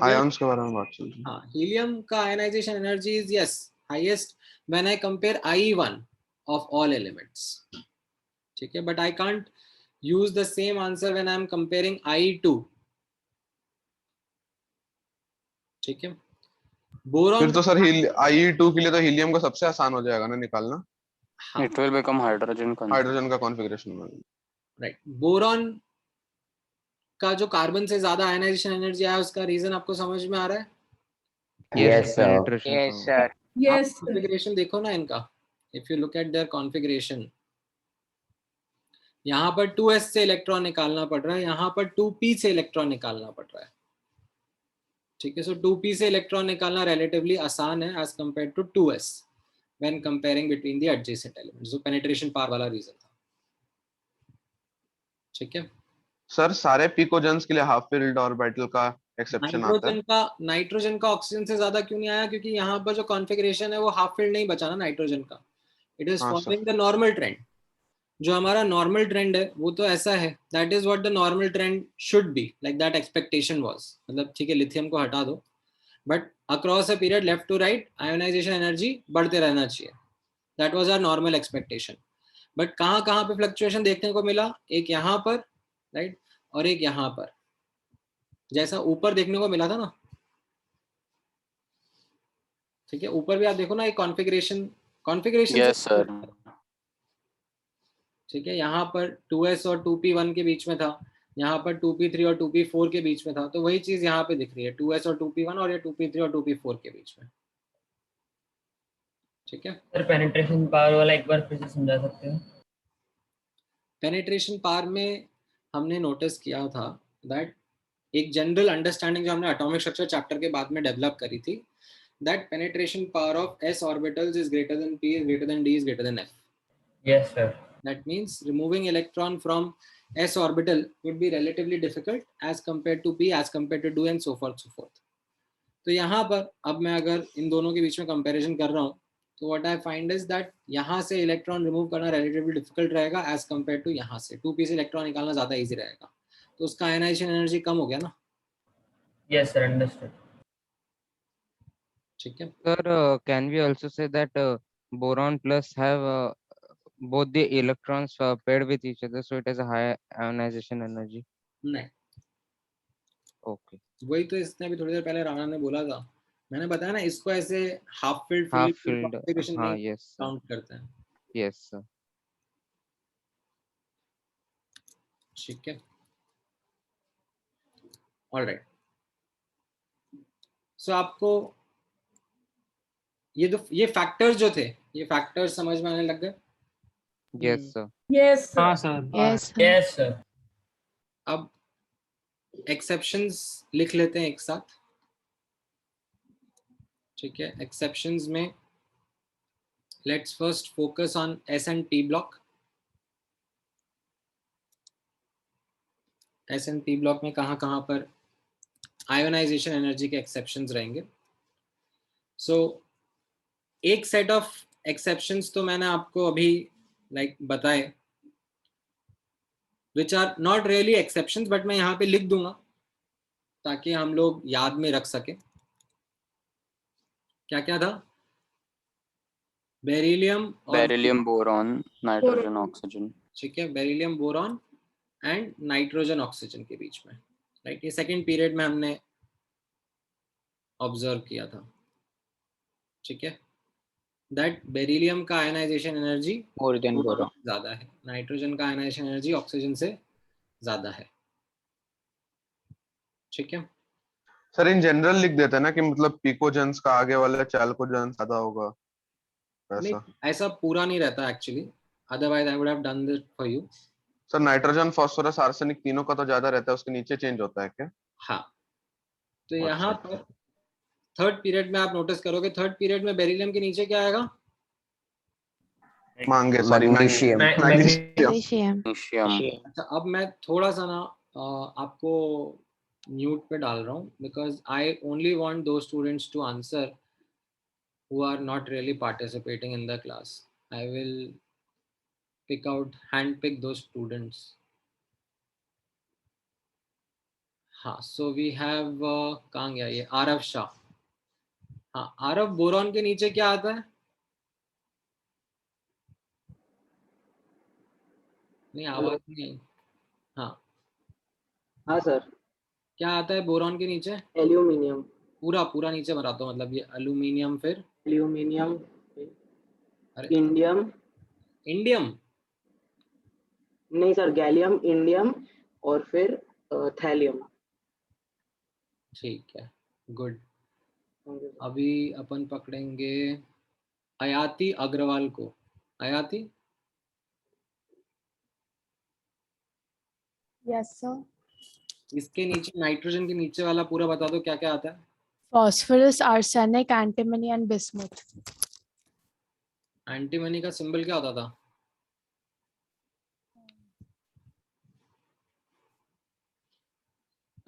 Speaker 7: आयंस के बारे में बात चल रही है।
Speaker 1: हाँ, हीलियम का ionization energy is yes highest when I compare I1 of all elements. ठीक है, but I can't use the same answer when I am comparing I2। ठीक है, बोरॉन
Speaker 7: फिर तो सर I2 के लिए तो हीलियम का सबसे आसान हो जाएगा ना निकालना।
Speaker 1: हाँ,
Speaker 9: It will become hydrogen.
Speaker 7: Hydrogen का कॉन्फ़िगरेशन में।
Speaker 1: राइट। बोरॉन का जो कार्बन से ज्यादा आयनाइजेशन एनर्जी आया उसका रीजन आपको समझ में आ रहा है?
Speaker 11: Yes sir.
Speaker 8: penetration
Speaker 10: yes
Speaker 8: power।
Speaker 10: Sir.
Speaker 12: Yes
Speaker 1: configuration देखो ना इनका, if you look eight there configuration, यहाँ पर 2s से इलेक्ट्रॉन निकालना पड़ रहा है, यहाँ पर 2p से इलेक्ट्रॉन निकालना पड़ रहा है। ठीक है, सो 2p से इलेक्ट्रॉन निकालना रिलेटिवली आसान है as compare to 2s when comparing between the adjacent elements. जो पेनिट्रेशन पावर वाला रीजन था। ठीक है
Speaker 7: सर, सारे पिकोजेंस के लिए हाफ फिल्ड ऑर्बिटल का एक्सेप्शन आता है।
Speaker 1: नाइट्रोजन का ऑक्सीजन से ज्यादा क्यों नहीं आया? क्योंकि यहाँ पर जो कॉन्फ़िगरेशन है वो हाफ फील्ड नहीं बचा ना नाइट्रोजन का। इट इज
Speaker 7: हाँ,
Speaker 1: फॉलोइंग द नॉर्मल ट्रेंड। जो हमारा नॉर्मल ट्रेंड है वो तो ऐसा है, that is what the normal trend should be, like that expectation was. मतलब ठीक है, लिथियम को हटा दो, but across a period left to right ionisation energy बढ़ते रहना चाहिए। That was our normal expectation. But कहाँ कहाँ पे फ्लक्चुएशन देखने को मिला? एक यहाँ पर, राइट, और एक यहाँ पर, जैसा ऊपर देखने को मिला था ना। ठीक है, ऊपर भी आप देखो ना, एक कॉन्फ़िगरेशन
Speaker 9: Yes, sir.
Speaker 1: ठीक है, यहाँ पर 2s और 2p1 के बीच में था, यहाँ पर 2p3 और 2p4 के बीच में था, तो वही चीज यहाँ पे दिख रही है, 2s और 2p1 और ये 2p3 और 2p4 के बीच में। ठीक है
Speaker 10: सर पेनिट्रेशन पावर वाला एक बार फिर से समझा सकते हो?
Speaker 1: पेनिट्रेशन पावर में हमने नोटिस किया था दैट एक जनरल अंडरस्टैंडिंग जो हमने एटॉमिक स्ट्रक्चर चैप्टर के बाद में डेवलप करी थी, that penetration power of s orbitals is greater then p is greater then d is greater then f.
Speaker 10: Yes, sir.
Speaker 1: That means removing electron from s orbital would be relatively difficult as compared to p, as compared to d and so forth so forth. तो यहाँ पर अब मैं अगर इन दोनों के बीच में comparison कर रहा हूँ, तो what I find is that यहाँ से इलेक्ट्रॉन रिमूव करना रिलेटिवली डिफिकल्ट रहेगा एज कंपेयर टू यहाँ से 2p से इलेक्ट्रॉन निकालना ज्यादा इजी रहेगा, तो उसका आयनाइजेशन एनर्जी कम हो गया ना।
Speaker 10: Yes, sir. Understood.
Speaker 1: ठीक है
Speaker 8: Sir, can we also say that boron plus have both the electrons paired with each other, so it has a high ionization energy?
Speaker 1: नहीं,
Speaker 8: Okay.
Speaker 1: वही तो इसने अभी थोड़ी देर पहले राणा ने बोला था, मैंने बताया ना, इसको ऐसे half field
Speaker 8: Half filled.
Speaker 1: Configuration
Speaker 8: हाँ,
Speaker 1: में
Speaker 8: yes, sir.
Speaker 1: काउंट करते हैं।
Speaker 8: Yes, sir.
Speaker 1: ठीक है, ऑलराइट। सो आपको ये फैक्टर्स जो थे, ये फैक्टर्स समझ में आने लग गए?
Speaker 8: Yes, sir.
Speaker 10: Yes, sir.
Speaker 4: हाँ sir.
Speaker 2: Yes, sir.
Speaker 10: Yes, sir.
Speaker 1: अब एक्सेप्शंस लिख लेते हैं एक साथ। ठीक है, एक्सेप्शंस में let's first focus on s and p block. s and p block में कहाँ पर आयोनाइजेशन एनर्जी के एक्सेप्शंस रहेंगे। सो एक सेट ऑफ एक्सेप्शंस तो मैंने आपको अभी बताए, which are not really exceptions, but मैं यहाँ पे लिख दूंगा ताकि हम लोग याद में रख सके। क्या क्या था? बेरिलियम और
Speaker 9: Beryllium, boron, nitrogen, oxygen.
Speaker 1: ठीक है, beryllium, boron and nitrogen oxygen के बीच में, राइट। ये सेकंड पीरियड में हमने ऑब्जर्व किया था। ठीक है, दैट बेरिलियम का ionization energy
Speaker 11: More than boron.
Speaker 1: ज्यादा है, नाइट्रोजन का आयनाइजेशन एनर्जी ऑक्सीजन से ज्यादा है। ठीक है,
Speaker 7: सर इन जनरल लिख देते हैं ना कि मतलब पिकोजेंस का आगे वाला चैल्कोजेंस ज्यादा होगा,
Speaker 1: नहीं
Speaker 7: ऐसा।
Speaker 1: ऐसा पूरा नहीं रहता actually, otherwise I would have done this for you.
Speaker 7: Sir nitrogen, phosphorus, arsenic तीनों का तो ज्यादा रहता है, उसके नीचे चेंज होता है क्या?
Speaker 1: हाँ, तो
Speaker 7: अच्छा।
Speaker 1: यहाँ पर थर्ड पीरियड में आप नोटिस करोगे, थर्ड पीरियड में बेरिलियम के नीचे क्या आएगा?
Speaker 7: मांगे, सॉरी,
Speaker 11: Magnesium.
Speaker 7: मैग्नीशियम।
Speaker 9: Magnesium.
Speaker 1: अच्छा, अब मैं थोड़ा सा ना आपको म्यूट पे डाल रहा हूँ, because I only want two students to answer who are not really participating in the class. I will handpick those students. हाँ, so we have कहाँ गया ये? आरव शाह। हाँ, आरव, बोरॉन के नीचे क्या आता है? नहीं, आवाज नहीं आई। हाँ
Speaker 10: हाँ सर।
Speaker 1: क्या आता है बोरॉन के नीचे?
Speaker 10: एल्यूमिनियम।
Speaker 1: पूरा नीचे बनाता हूँ, मतलब ये एल्यूमिनियम, फिर
Speaker 10: एल्यूमिनियम,
Speaker 1: अरे
Speaker 10: इंडियम।
Speaker 1: इंडियम
Speaker 10: नहीं सर, गैलियम, इंडियम और फिर थैलियम।
Speaker 1: ठीक है, गुड। अभी अपन पकड़ेंगे अयाती अग्रवाल को। Ayati,
Speaker 2: Yes, sir.
Speaker 1: इसके नीचे, नाइट्रोजन के नीचे वाला पूरा बता दो क्या क्या आता है?
Speaker 2: Phosphorus, arsenic, antimony, and bismuth.
Speaker 1: Antimony का सिंबल क्या होता था?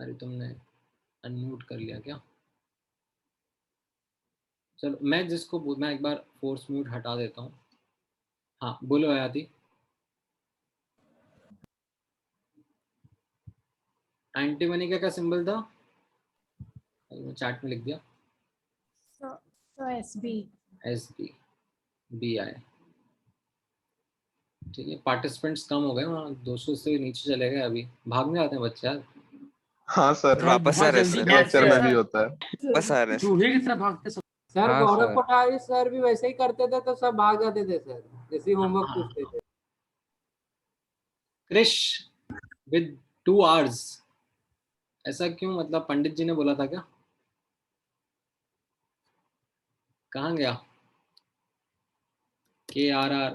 Speaker 1: अरे तुमने अनम्यूट कर लिया क्या? चलो मैं एक बार फोर्स म्यूट हटा देता हूँ। हाँ, बोलो अयाती। एंटीमनी का क्या सिंबल था? मैं चैट में लिख दिया।
Speaker 2: So SB.
Speaker 1: SB, BI। ठीक है, पार्टिसिपेंट्स कम हो गए, वहाँ 200 से नीचे चले गए, अभी भागने आते हैं बच्चे यार।
Speaker 7: हाँ सर,
Speaker 12: वापस आ रहे हैं सर।
Speaker 7: लेक्चर में भी होता है।
Speaker 12: बस आ रहे हैं।
Speaker 4: चूहे की तरह भागते सब। सर
Speaker 8: हाँ,
Speaker 4: गौरव
Speaker 8: सर।
Speaker 4: कोठारी सर भी वैसे ही करते थे तो सब भाग जाते थे सर, जैसे ही होमवर्क पूछते थे।
Speaker 1: क्रिश विद 2 hours, ऐसा क्यों? मतलब पंडित जी ने बोला था क्या? कहाँ गया? KRR,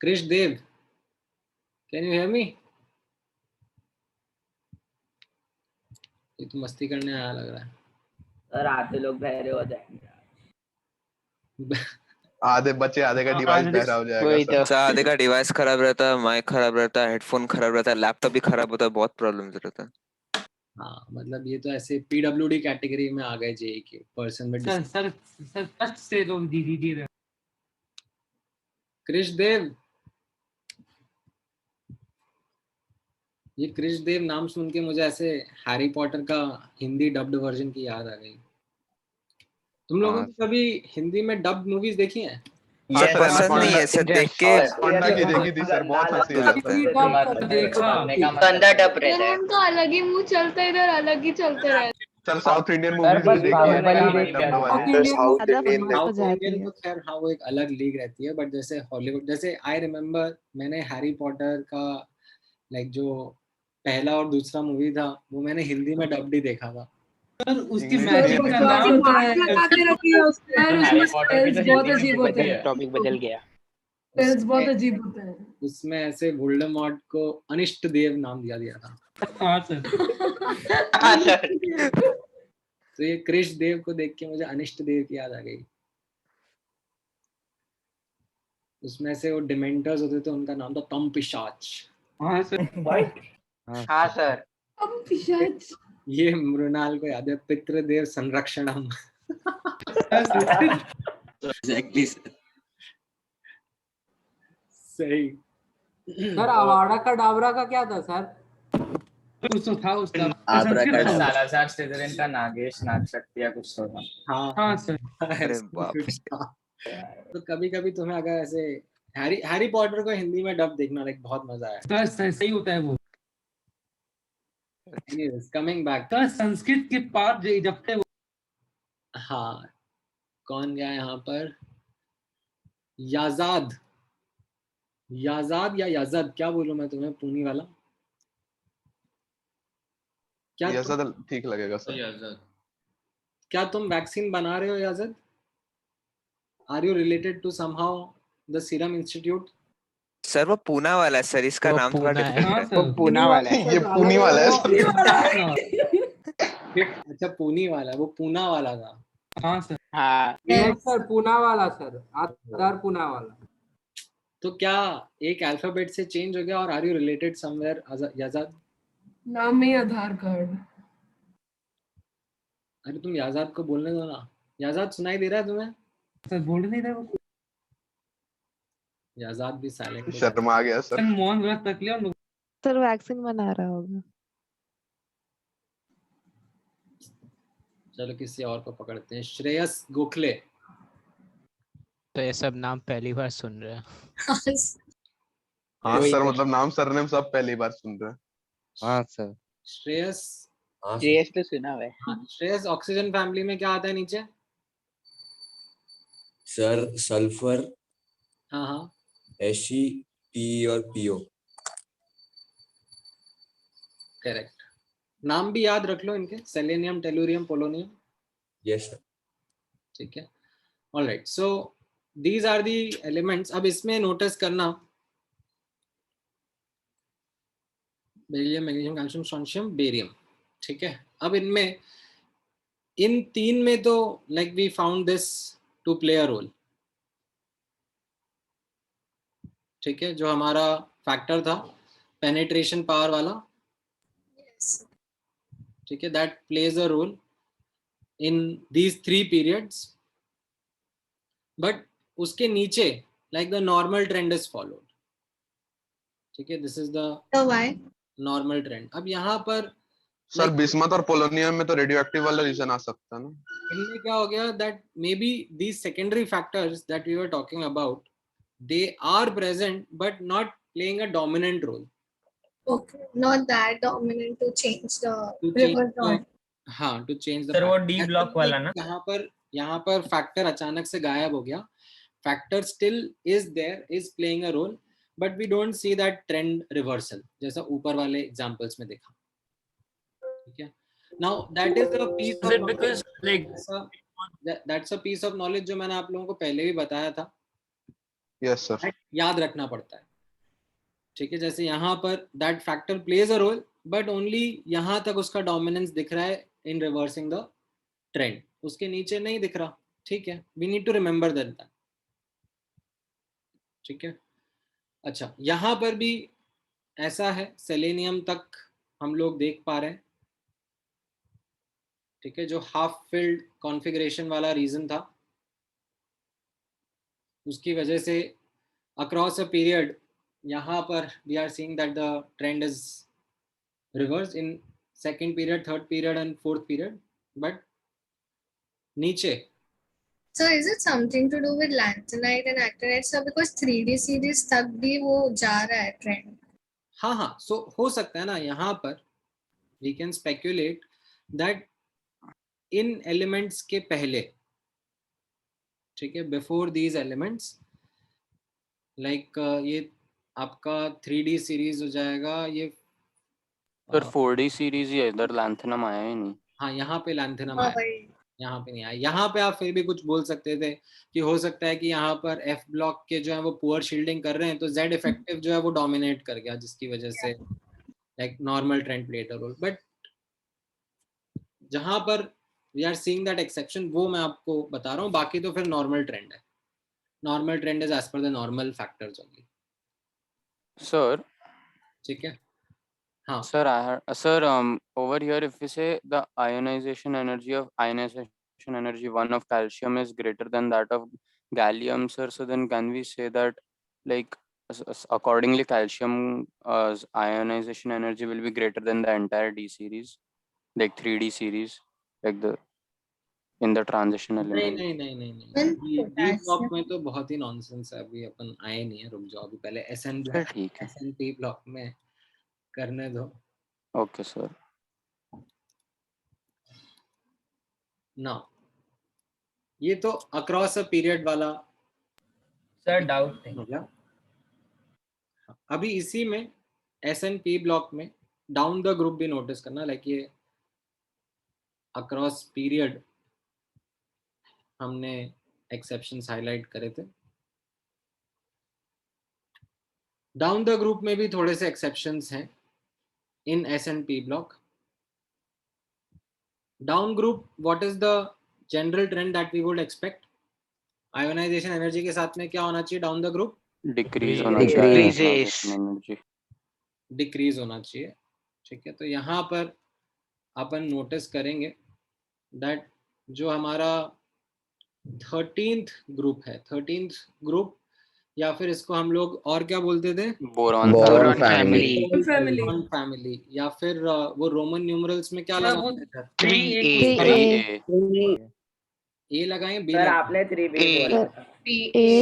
Speaker 1: Krish Dev, can you hear me? ये तो मस्ती करने आया लग रहा है।
Speaker 10: सर आधे लोग बहरे हो जाएंगे।
Speaker 7: आधे बचे, आधे का डिवाइस बहरा हो जाएगा
Speaker 11: वही
Speaker 7: सर।
Speaker 11: तो।
Speaker 12: सर आधे का डिवाइस खराब रहता है, माइक खराब रहता है, हेडफोन खराब रहता है, लैपटॉप भी खराब होता है, बहुत प्रॉब्लम्स रहता है।
Speaker 1: हाँ, मतलब ये तो ऐसे PWD कैटेगरी में आ गए जेई के पर्सन में।
Speaker 4: सर टच से तो दीदी रहे।
Speaker 1: क्रिश देव, ये क्रिश देव नाम सुन के मुझे ऐसे हैरी पॉटर का हिंदी डब्ड वर्जन की याद आ गई। तुम लोगों
Speaker 8: हाँ,
Speaker 1: ने कभी हिंदी में डब्ड मूवीज देखी हैं?
Speaker 7: हाँ सर,
Speaker 12: पसंद नहीं है सर, देख के
Speaker 7: एनाकोंडा की देखी थी सर, बहुत हंसी आया था।
Speaker 11: गंदा टप रहता है।
Speaker 2: उनका अलग ही मुंह चलता है, इधर अलग ही चलते रहते।
Speaker 7: Sir south Indian
Speaker 10: sir
Speaker 7: movies
Speaker 10: बस
Speaker 7: भी
Speaker 10: बाहुबली
Speaker 7: देखी
Speaker 10: देख
Speaker 7: है
Speaker 10: के
Speaker 7: डब्ड
Speaker 10: आता
Speaker 7: वाली।
Speaker 10: है।
Speaker 1: साउथ इंडियन तो खैर हाँ वो एक अलग लीग रहती है, बट जैसे हॉलीवुड, जैसे आई रिमेम्बर मैंने हैरी पॉटर का लाइक जो पहला और दूसरा मूवी था वो मैंने हिंदी में डब्ड ही देखा था।
Speaker 4: सर उसकी
Speaker 7: इंग्लिश
Speaker 4: मैजिक
Speaker 7: नहीं
Speaker 4: का
Speaker 7: देखा।
Speaker 4: नाम होता है।
Speaker 13: हैरी पॉटर की तो
Speaker 11: बहुत अजीब होता है। टॉपिक बदल गया।
Speaker 13: बहुत अजीब होता है।
Speaker 1: उसमें ऐसे वोल्डेमॉर्ट को अनिष्ट देव नाम दिया था।
Speaker 4: हाँ सर।
Speaker 11: हाँ सर।
Speaker 1: तो ये क्रिश देव को देख के मुझे अनिष्ट देव की याद आ गई। उसमें से वो डिमेंटर्स होते थे, उनका नाम था तम पिशाच।
Speaker 4: हाँ सर।
Speaker 11: हाँ सर।
Speaker 1: ये मृणाल को याद है, पितृदेव संरक्षणम।
Speaker 3: Exactly sir.
Speaker 1: सही।
Speaker 4: सर आवाड़ा का डाबरा का क्या था सर? कुछ तो था उसका।
Speaker 3: आब्राकाडाब्रा।
Speaker 10: सालाजार स्लिथरिन का नागेश नाग शक्ति या कुछ तो था।
Speaker 4: हाँ सर।
Speaker 12: अरे बाप रे।
Speaker 1: तो कभी कभी तुम्हें अगर ऐसे हैरी पॉटर को हिंदी में डब देखना लाइक बहुत मजा आया।
Speaker 4: सर सही होता है वो।
Speaker 1: कमिंग बैक,
Speaker 4: सर संस्कृत के पाठ जब थे वो।
Speaker 1: हाँ, कौन गया यहाँ पर? याजाद, याजाद या याजद, क्या बोलूं मैं तुम्हें? पूनी वाला क्या?
Speaker 7: ये ऐसा ठीक लगेगा सर।
Speaker 1: क्या तुम वैक्सीन बना रहे हो Yazad? Are you related to somehow the Serum Institute?
Speaker 12: Sir वो पूना वाला है सर, इसका
Speaker 14: वो
Speaker 12: नाम थोड़ा
Speaker 14: पूना है।
Speaker 12: डिफरेंट है।
Speaker 11: वो पूना वाला है।
Speaker 7: ये पुनी वाला है।
Speaker 1: अच्छा पूनी वाला, वो पूना वाला था।
Speaker 4: हाँ सर।
Speaker 11: हाँ।
Speaker 4: सर पूना वाला सर, आधार पूना वाला।
Speaker 1: तो क्या एक अल्फाबेट से चेंज हो गया? और आर यू रिलेटेड समवेयर याजाद?
Speaker 13: नाम में आधार कार्ड।
Speaker 1: अरे तुम याजाद को बोलने दो ना। याजाद सुनाई दे रहा है तुम्हें?
Speaker 4: सर बोल नहीं रहा वो।
Speaker 1: याजाद भी साइलेंट।
Speaker 7: शर्मा आ गया सर।
Speaker 4: मौन व्रत रख लिया उन लोग।
Speaker 15: सर वैक्सीन बना रहा होगा।
Speaker 1: चलो किसी और को पकड़ते हैं। श्रेयस गोखले।
Speaker 14: तो ये सब नाम पहली बार सुन रहे हैं।
Speaker 7: हाँ सर, मतलब नाम सरनेम सब पहली बार सुन रहे हैं।
Speaker 8: हाँ सर।
Speaker 1: श्रेयस,
Speaker 11: श्रेयस तो सुना हुआ है।
Speaker 1: श्रेयस ऑक्सीजन फैमिली में क्या आता है नीचे?
Speaker 3: सर सल्फर,
Speaker 1: हाँ हाँ,
Speaker 3: Fe, Pe और PO।
Speaker 1: करेक्ट। नाम भी याद रख लो इनके, selenium, tellurium, polonium.
Speaker 3: Yes sir.
Speaker 1: ठीक है, alright. So these are the elements. अब इसमें नोटिस करना beryllium, magnesium, calcium, strontium, barium. ठीक है, अब इनमें इन तीन में तो like we found this to play a role. ठीक है, जो हमारा फैक्टर था पेनिट्रेशन पावर वाला, ठीक है, that plays a role in these 3 periods, बट उसके नीचे like the normal trend is followed. ठीक है, this is the normal trend. अब यहाँ पर
Speaker 7: सर बिस्मथ और पोलोनियम में तो रेडियोएक्टिव वाला रीजन आ सकता है ना।
Speaker 1: इनमें क्या हो गया that may be these secondary factors that we were talking about, they are present but not playing a dominant role.
Speaker 2: Okay, not that dominant to change the
Speaker 1: To
Speaker 2: river
Speaker 1: change the, हाँ, to change the
Speaker 10: sir वो
Speaker 1: pattern.
Speaker 10: D block वाला ना।
Speaker 1: यहाँ पर यहाँ पर factor अचानक से गायब हो गया. Factor still is there, is playing a role, but we don't see that trend reversal जैसा ऊपर वाले एग्जांपल्स में देखा. ठीक है. Now that is a piece
Speaker 4: Is
Speaker 1: of
Speaker 4: it because like
Speaker 1: that's a piece of knowledge जो मैंने आप लोगों को पहले भी बताया था.
Speaker 7: Yes sir.
Speaker 1: याद रखना पड़ता है. ठीक है. जैसे यहाँ पर that factor plays a role, but only यहाँ तक उसका डोमिनेंस दिख रहा है इन रिवर्सिंग द ट्रेंड, उसके नीचे नहीं दिख रहा. ठीक है. We need to remember that. ठीक है. अच्छा, यहाँ पर भी ऐसा है, सेलेनियम तक हम लोग देख पा रहे हैं. ठीक है. जो हाफ फिल्ड कॉन्फ़िगरेशन वाला रीजन था, उसकी वजह से अक्रॉस अ पीरियड यहाँ पर we are seeing that the trend is reverse in second period, third period and fourth period. But नीचे
Speaker 2: So is it something to do with lanthanide and actinide, sir? Because 3D series तक भी वो जा रहा है trend.
Speaker 1: हाँ हाँ, सो हो सकता है ना, यहाँ पर वी कैन स्पेक्यूलेट दैट इन एलिमेंट्स के पहले, ठीक है, बिफोर दीज एलिमेंट्स, लाइक ये आपका 3D सीरीज हो जाएगा. ये
Speaker 9: सर 4D सीरीज ही है, इधर लैंथेनम आया ही नहीं.
Speaker 1: हाँ, यहाँ पे लैंथेनम
Speaker 2: हाँ
Speaker 1: आया,
Speaker 2: भाई.
Speaker 1: यहाँ पे नहीं आया. यहाँ पे आप फिर भी कुछ बोल सकते थे कि हो सकता है कि यहाँ पर एफ ब्लॉक के जो है वो पुअर शील्डिंग कर रहे हैं, तो जेड इफेक्टिव जो है वो डोमिनेट कर गया, जिसकी वजह से like normal trend played a role. But जहाँ पर we are seeing that exception, वो मैं आपको बता रहा हूँ. बाकी तो फिर नॉर्मल ट्रेंड है. Normal trend is as per the normal factors only.
Speaker 9: Sir,
Speaker 1: ठीक है. हाँ
Speaker 9: sir, over here if we say the ionization energy one of calcium is greater than that of gallium, sir, so then can we say that like accordingly calcium ionization energy will be greater than the entire D series, like 3D series, like the in the transition
Speaker 1: नहीं
Speaker 9: element?
Speaker 1: नहीं नहीं नहीं नहीं, D block में तो बहुत ही nonsense है. अभी अपन आए नहीं है, रुक जाओ, अभी पहले एसएनपी ब्लॉक में करने दो.
Speaker 9: Okay sir.
Speaker 1: ना, ये तो अक्रॉस अ पीरियड वाला
Speaker 10: सर डाउट
Speaker 1: हो गया. अभी इसी में एसएनपी ब्लॉक में डाउन द ग्रुप भी नोटिस करना, लाइक ये अक्रॉस पीरियड हमने एक्सेप्शंस हाईलाइट करे थे. डाउन द ग्रुप में भी थोड़े से एक्सेप्शंस हैं in S and P block. Down group, what is the general trend that we would expect? Ionization energy के साथ में क्या होना चाहिए डाउन द ग्रुप?
Speaker 9: डिक्रीज होना चाहिए,
Speaker 1: डिक्रीज होना चाहिए. ठीक है. तो यहाँ पर अपन नोटिस करेंगे दैट जो हमारा 13th ग्रुप है, 13th ग्रुप, या फिर इसको हम लोग और क्या बोलते थे?
Speaker 9: बोरॉन
Speaker 1: फैमिली, या फिर वो रोमन न्यूमरल्स में क्या लगाते थे?
Speaker 9: 3A.
Speaker 1: ए लगाएं, बी
Speaker 11: सर आपने 3B बोला था.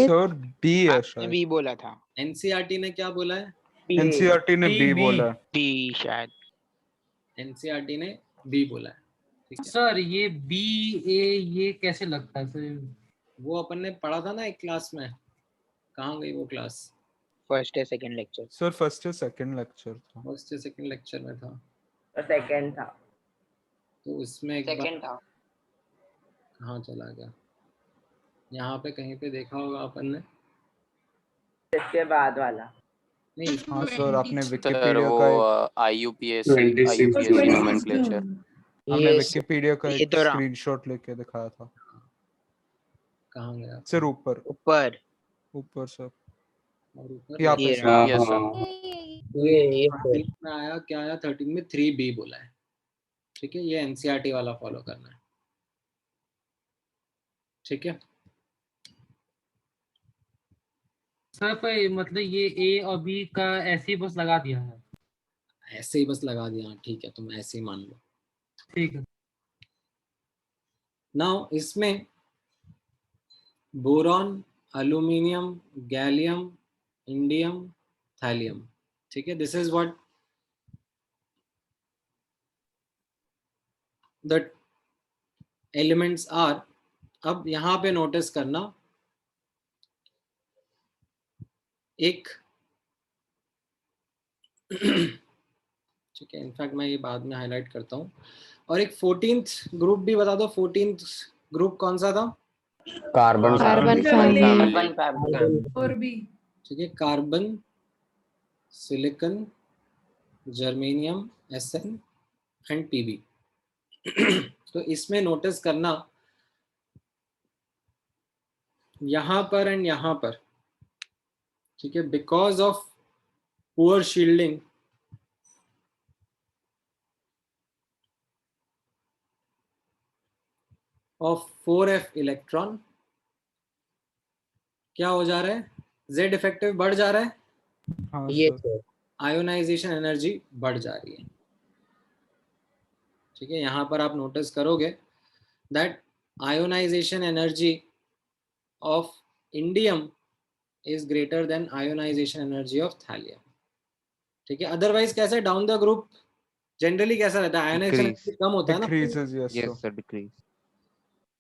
Speaker 16: सर बी है शायद.
Speaker 11: बी बोला था.
Speaker 1: एनसीईआरटी ने क्या बोला है?
Speaker 16: एनसीईआरटी ने बी बोला.
Speaker 11: बी शायद.
Speaker 1: एनसीईआरटी ने बी बोला है.
Speaker 4: सर ये बी ए ये कैसे लगता है सर?
Speaker 1: वो अपन ने पढ़ा था ना एक क्लास में. कहाँ गई वो क्लास?
Speaker 11: फर्स्ट या सेकंड लेक्चर.
Speaker 16: सर फर्स्ट या सेकंड लेक्चर था.
Speaker 1: फर्स्ट या सेकंड लेक्चर में था.
Speaker 10: सेकंड था.
Speaker 1: तो इसमें एक
Speaker 11: सेकंड था.
Speaker 1: कहाँ चला गया? यहाँ पे कहीं पे देखा होगा अपन ने.
Speaker 10: इसके बाद वाला.
Speaker 1: नहीं.
Speaker 16: हाँ सर, आपने
Speaker 9: सर
Speaker 16: विकिपीडिया
Speaker 9: वो
Speaker 16: का
Speaker 9: IUPAC नोमेनक्लेचर,
Speaker 16: हमने विकिपीडिया का एक स्क्रीनशॉट लेके दिखाया था.
Speaker 1: कहाँ गया?
Speaker 16: सर ऊपर
Speaker 11: ऊपर
Speaker 16: सर.
Speaker 1: और ऊपर
Speaker 16: यहाँ पे
Speaker 9: यस सर.
Speaker 1: ये में आया क्या आया? 13 में 3B बोला है. ठीक है. ये एनसीईआरटी वाला फॉलो करना है. ठीक है.
Speaker 4: सर पे मतलब ये ए और बी का ऐसे ही बस लगा दिया है.
Speaker 1: ऐसे ही बस लगा दिया. ठीक है, तुम ऐसे ही मान लो.
Speaker 4: ठीक है.
Speaker 1: नाउ इसमें boron, aluminium, gallium, indium, thallium. ठीक है. This is what the elements are अब यहाँ पे नोटिस करना एक ठीक है, इनफैक्ट मैं ये बाद में हाईलाइट करता हूँ। और एक 14th ग्रुप भी बता दो। 14th ग्रुप कौन सा था?
Speaker 11: कार्बन
Speaker 13: और भी
Speaker 1: ठीक है, carbon, silicon, germanium, SN and PB. तो इसमें नोटिस करना यहाँ पर एंड यहाँ पर, ठीक है, because of poor shielding of 4f electron, क्या हो जा रहा है? Z इफेक्टिव बढ़ जा रहा है,
Speaker 16: हाँ
Speaker 11: ये
Speaker 16: सर
Speaker 1: आयोनाइजेशन एनर्जी बढ़ जा रही है। ठीक है, यहाँ पर आप नोटिस करोगे that ionisation energy of indium is greater than ionisation energy of thallium. ठीक है, अदरवाइज कैसे डाउन द ग्रुप जनरली कैसा रहता है? आयोनाइजेशन एनर्जी कम होता है ना।
Speaker 16: decreases, yes
Speaker 8: Yes,
Speaker 16: sir.
Speaker 8: sir, decrease.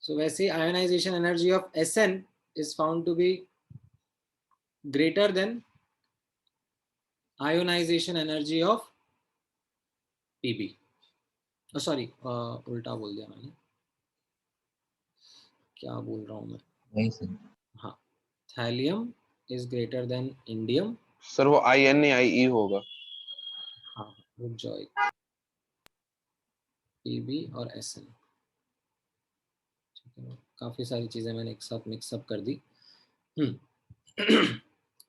Speaker 1: So वैसे ionisation energy of Sn is found to be greater than ionisation energy of Pb। Sorry, उल्टा बोल दिया मैंने, क्या बोल रहा हूँ मैं? हाँ, thallium is greater than indium.
Speaker 7: Sir वो INAIE होगा।
Speaker 1: हाँ, रुक जाओ, Pb और Sn। ठीक है, काफी सारी चीजें मैंने एक साथ मिक्सअप कर दी।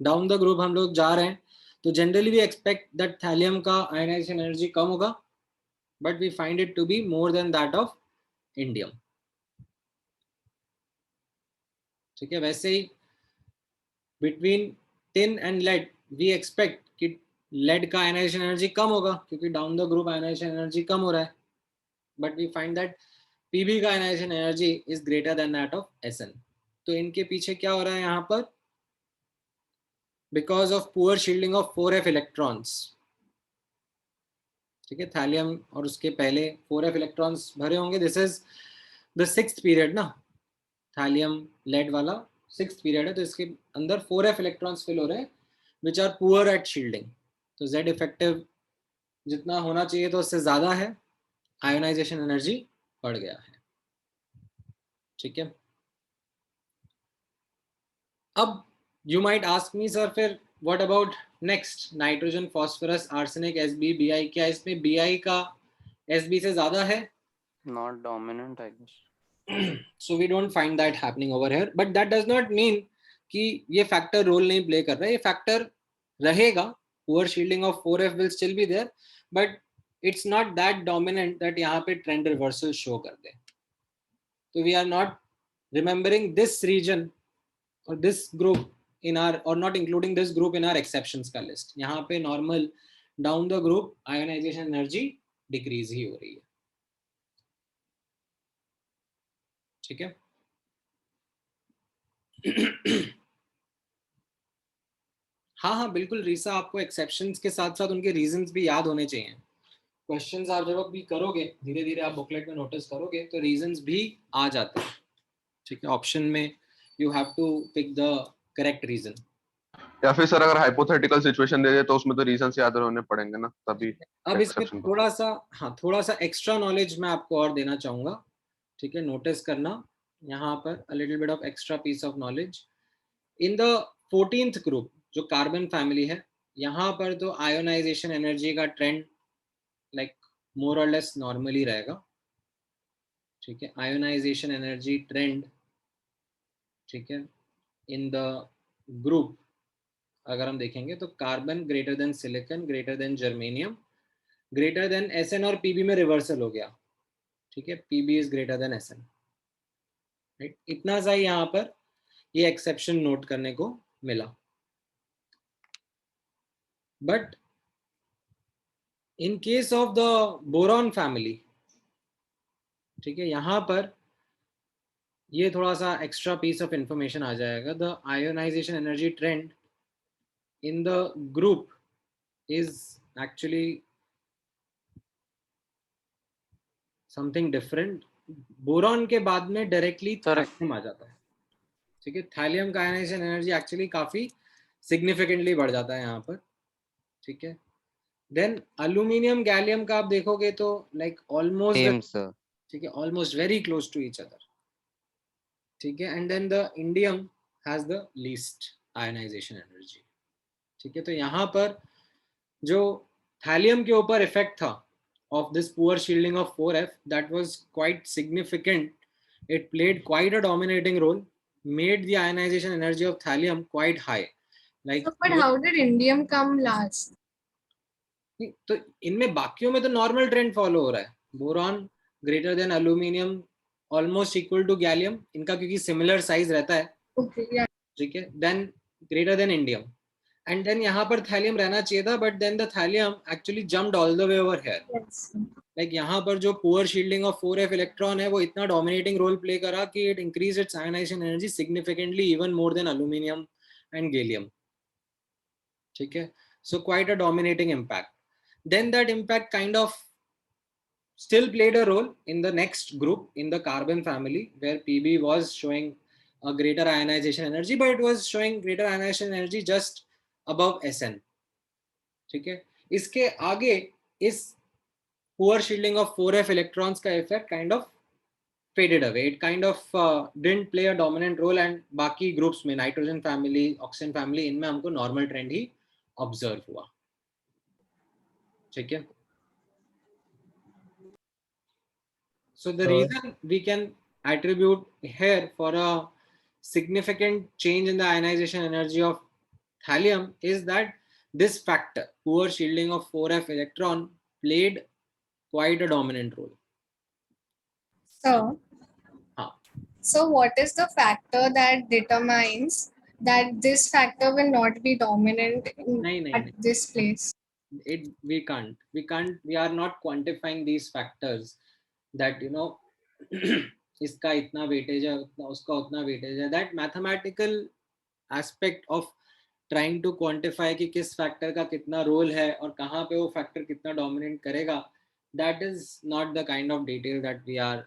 Speaker 1: डाउन द ग्रुप हम लोग जा रहे हैं, तो generally we expect that thallium का आयोनाइजेशन एनर्जी कम होगा, but we find it to be more than that of indium. ठीक है, वैसे ही between tin and lead we expect कि लेड का आयोनाइजेशन एनर्जी कम होगा, क्योंकि down the group ionization energy कम हो रहा है, but we find that P B का ionization energy is greater than that of S N. तो इनके पीछे क्या हो रहा है यहाँ पर? Because of poor shielding of 4f electrons. ठीक है, थैलियम और उसके पहले 4f इलेक्ट्रॉन्स भरे होंगे। This is the 6th period ना, थैलियम लेड वाला 6th पीरियड है, तो इसके अंदर 4f इलेक्ट्रॉन्स फिल हो रहे हैं which are poor at shielding. तो Z इफेक्टिव जितना होना चाहिए तो उससे ज्यादा है, आयोनाइजेशन एनर्जी बढ़ गया है। ठीक है, अब you might ask me sir फिर what about next, nitrogen, phosphorus, arsenic, Sb, Bi, क्या इसमें Bi का Sb से ज्यादा है?
Speaker 9: Not dominant, I guess.
Speaker 1: So we don't find that happening over here, but that does not mean कि ये factor role नहीं प्ले कर रहा है। ये फैक्टर रहेगा, poor shielding of 4f will still be there, but it's not that dominant that यहाँ पे ट्रेंड रिवर्सल शो कर दे। तो we are not remembering this region or this group in our, or not including this group in our exceptions का list। यहाँ पे normal down the group ionization energy decrease ही हो रही है। ठीक है, हाँ हाँ बिल्कुल रीसा, आपको एक्सेप्शंस के साथ साथ उनके रीजंस भी याद होने चाहिए। क्वेश्चंस आप जब भी करोगे, धीरे धीरे आप बुकलेट में नोटिस करोगे तो रीजंस भी आ जाते हैं। ठीक है, ऑप्शन में you have to pick the correct reason.
Speaker 7: या फिर सर अगर हाइपोथेटिकल सिचुएशन दे दे तो उसमें तो रीजंस याद होने पड़ेंगे ना, तभी
Speaker 1: अब इसमें
Speaker 7: exception
Speaker 1: थोड़ा सा, हाँ थोड़ा सा एक्स्ट्रा नॉलेज मैं आपको और देना चाहूंगा। ठीक है, नोटिस करना यहाँ पर a little bit of extra piece of knowledge. In the 14th group जो कार्बन फैमिली है, यहाँ पर तो आयोनाइजेशन एनर्जी का ट्रेंड लाइक मोर और लेस नॉर्मली रहेगा। ठीक है, आयोनाइजेशन एनर्जी ट्रेंड, ठीक है, इन द ग्रुप अगर हम देखेंगे तो carbon greater than silicon, greater than germanium, greater than Sn, और Pb में रिवर्सल हो गया। ठीक है, Pb is greater then Sn। Right, इतना सा ही यहाँ पर ये एक्सेप्शन नोट करने को मिला। But in case of the boron family, ठीक है, यहाँ पर ये थोड़ा सा एक्स्ट्रा पीस ऑफ इंफॉर्मेशन आ जाएगा। The ionisation energy trend in the group is actually something different boron के बाद में डायरेक्टली
Speaker 9: Sir.
Speaker 1: थैलियम आ जाता है, ठीक है। थैलियम का आयनाइजेशन एनर्जी एक्चुअली काफी सिग्निफिकेंटली बढ़ जाता है यहाँ पर, ठीक है। देन अल्यूमिनियम गैलियम का आप देखोगे तो लाइक ऑलमोस्ट,
Speaker 8: Same, sir.
Speaker 1: ठीक है, almost very close to each other, ठीक है। And then the indium has the least ionization energy, ठीक है। तो यहाँ पर जो थैलियम के ऊपर इफेक्ट था of this poor shielding of 4f, that was quite significant. It played quite a dominating role, made the ionization energy of thallium quite high. Like,
Speaker 2: So, but how did indium come last?
Speaker 1: तो इनमें बाकियों में तो normal trend follow हो रहा है, boron greater than aluminium almost equal to gallium, इनका क्योंकि सिमिलर साइज रहता है, ठीक है। Then greater than indium, and then यहाँ पर थैलियम रहना चाहिए था, but then the thallium actually jumped all the way over here. Like यहाँ पर जो poor shielding of 4f electron है वो इतना डोमिनेटिंग रोल प्ले करा कि it increase its ionization energy significantly even more than aluminium and gallium, ठीक है। So quite a dominating impact. Then that impact kind of still played a role in the next group in the carbon family, where Pb was showing a greater ionization energy, but it was showing greater ionization energy just above Sn. ठीक है, इसके आगे इस poor shielding of 4f electrons का effect kind of faded away. It kind of didn't play a dominant role, and बाकी groups में nitrogen family, oxygen family, इनमें हमको normal trend ही observe हुआ. ठीक है. So the reason we can attribute here for a significant change in the ionization energy of thallium is that this factor, poor shielding of 4f electron, played quite a dominant role.
Speaker 2: So what is the factor that determines that this factor will not be dominant at this place?
Speaker 1: We are not quantifying these factors that, you know, इसका इतना weightage है, उसका उतना weightage है. That mathematical aspect of trying to quantify कि किस factor का कितना role है और कहाँ पे वो factor कितना dominate करेगा, that is not the kind of detail that we are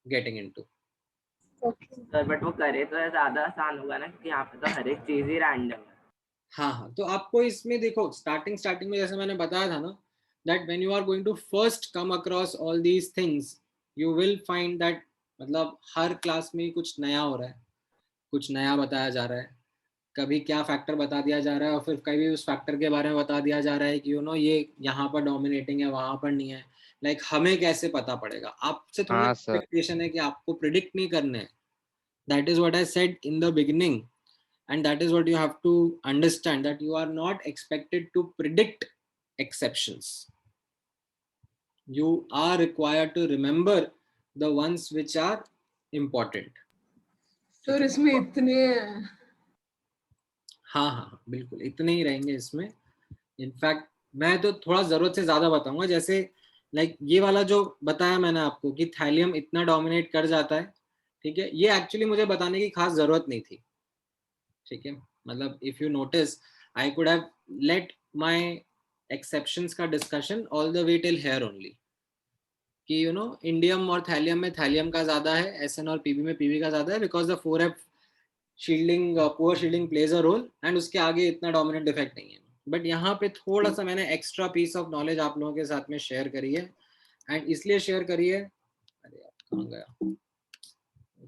Speaker 1: getting into.
Speaker 10: Sir but वो करे तो ज्यादा आसान होगा ना, क्योंकि यहाँ पे तो हर एक चीज ही रैंडम है.
Speaker 1: हाँ, तो आपको इसमें देखो स्टार्टिंग में जैसे मैंने बताया था ना, that when you are going to first come across all these things, you will find that मतलब हर क्लास में कुछ नया हो रहा है, कुछ नया बताया जा रहा है, कभी क्या फैक्टर बता दिया जा रहा है और फिर कभी उस फैक्टर के बारे में बता दिया जा रहा है कि यू नो ये यहाँ पर डोमिनेटिंग है, वहां पर नहीं है. लाइक हमें कैसे पता पड़ेगा? आपसे थोड़ी एक्सपेक्टेशन है कि आपको प्रिडिक्ट नहीं करने हैं. That is what I said in the beginning, and that is what you have to understand, that you are not expected to predict exceptions. You are required to remember the ones which are important.
Speaker 13: तो इसमें इतने
Speaker 1: हाँ बिल्कुल इतने ही रहेंगे इसमें. In fact मैं तो थोड़ा जरूरत से ज्यादा बताऊंगा, जैसे लाइक ये वाला जो बताया मैंने आपको कि थैलियम इतना डोमिनेट कर जाता है, ठीक है, ये एक्चुअली मुझे बताने की खास जरूरत नहीं थी. ठीक है, मतलब if you notice I could have let my exceptions का discussion all the way till here only, कि यू नो इंडियम और थैलियम में थैलियम का ज्यादा है, एसएन और पीबी में पीबी का ज्यादा है, because the 4f shielding poor shielding plays a role, and उसके आगे इतना डोमिनेंट इफेक्ट नहीं है. बट यहाँ पे थोड़ा सा मैंने एक्स्ट्रा पीस ऑफ नॉलेज आप लोगों के साथ में शेयर करी है, एंड इसलिए शेयर करी है, अरे कहाँ गया,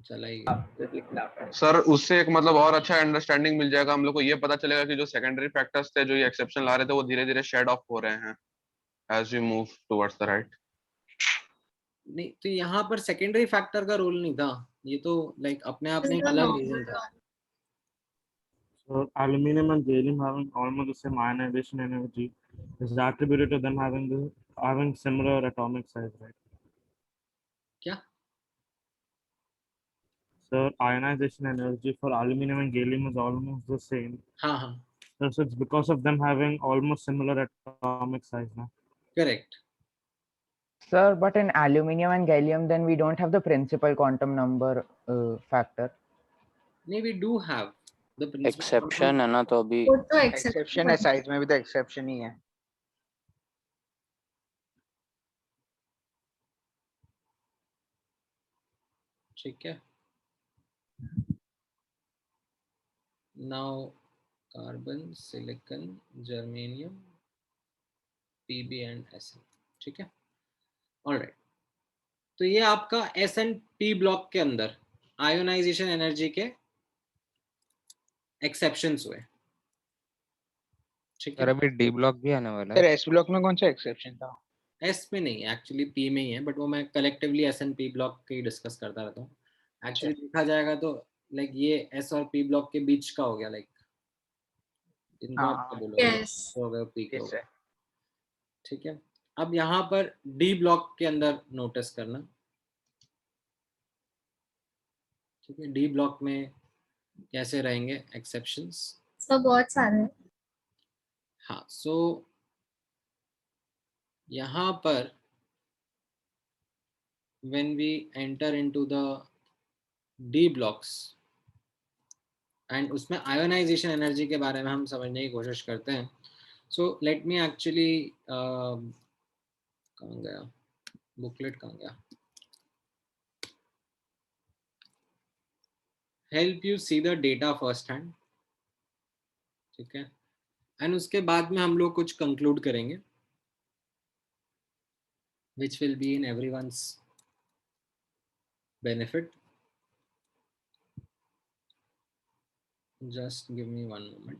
Speaker 1: चला ही गया.
Speaker 7: सर उससे एक मतलब और अच्छा अंडरस्टैंडिंग मिल जाएगा हम लोग को. ये पता चलेगा कि जो सेकेंडरी फैक्टर्स थे जो ये एक्सेप्शन ला रहे थे वो धीरे धीरे शेड ऑफ हो रहे हैं as we move towards the right.
Speaker 1: नहीं, तो यहाँ पर सेकेंडरी फैक्टर का रोल नहीं था, ये तो लाइक अपने आप में एक अलग रीजन था.
Speaker 17: So aluminum and gallium having almost the same ionization energy is attributed to them having similar atomic size, right?
Speaker 1: क्या?
Speaker 17: So ionization energy for aluminum and gallium is almost the same.
Speaker 1: हाँ.
Speaker 17: So it's because of them having almost similar atomic size, no?
Speaker 1: Correct.
Speaker 18: Sir, but in aluminum and gallium, then we don't have the principal quantum number factor.
Speaker 1: नहीं, we do have the principal
Speaker 9: exception है ना, तो अभी
Speaker 11: exception है, size में भी तो exception ही है.
Speaker 1: ठीक है, now carbon, silicon, germanium, Pb and Sn, ठीक है, ऑलराइट। तो ये आपका SnP ब्लॉक के अंदर आयोनाइजेशन एनर्जी के एक्सेप्शंस हुए, ठीक
Speaker 8: सर
Speaker 1: है।
Speaker 8: अभी डी ब्लॉक भी आने वाला
Speaker 11: सर
Speaker 8: है।
Speaker 11: एस ब्लॉक में कौन सा एक्सेप्शन था?
Speaker 1: एस में नहीं, एक्चुअली पी में ही है, बट वो मैं कलेक्टिवली SnP ब्लॉक के ही डिस्कस करता रहता हूँ। एक्चुअली देखा जाएगा तो लाइक ये एस और पी ब्लॉक के बीच का हो गया, लाइक इनको आप क्या बोलोगे,
Speaker 2: Yes.
Speaker 1: हो गया पी के हो
Speaker 11: Yes,
Speaker 1: गया, ठीक है। अब यहाँ पर डी ब्लॉक के अंदर नोटिस करना, ठीक है, डी ब्लॉक में कैसे रहेंगे एक्सेप्शंस।
Speaker 2: So बहुत सारे।
Speaker 1: हाँ, सो यहाँ पर when we enter into the D blocks and उसमें आयोनाइजेशन एनर्जी के बारे में हम समझने की कोशिश करते हैं। सो लेट मी एक्चुअली, कहाँ गया बुकलेट, कहाँ गया, help you see the data first hand, ठीक है, एंड उसके बाद में हम लोग कुछ कंक्लूड करेंगे which will be in everyone's benefit. Just give me one moment.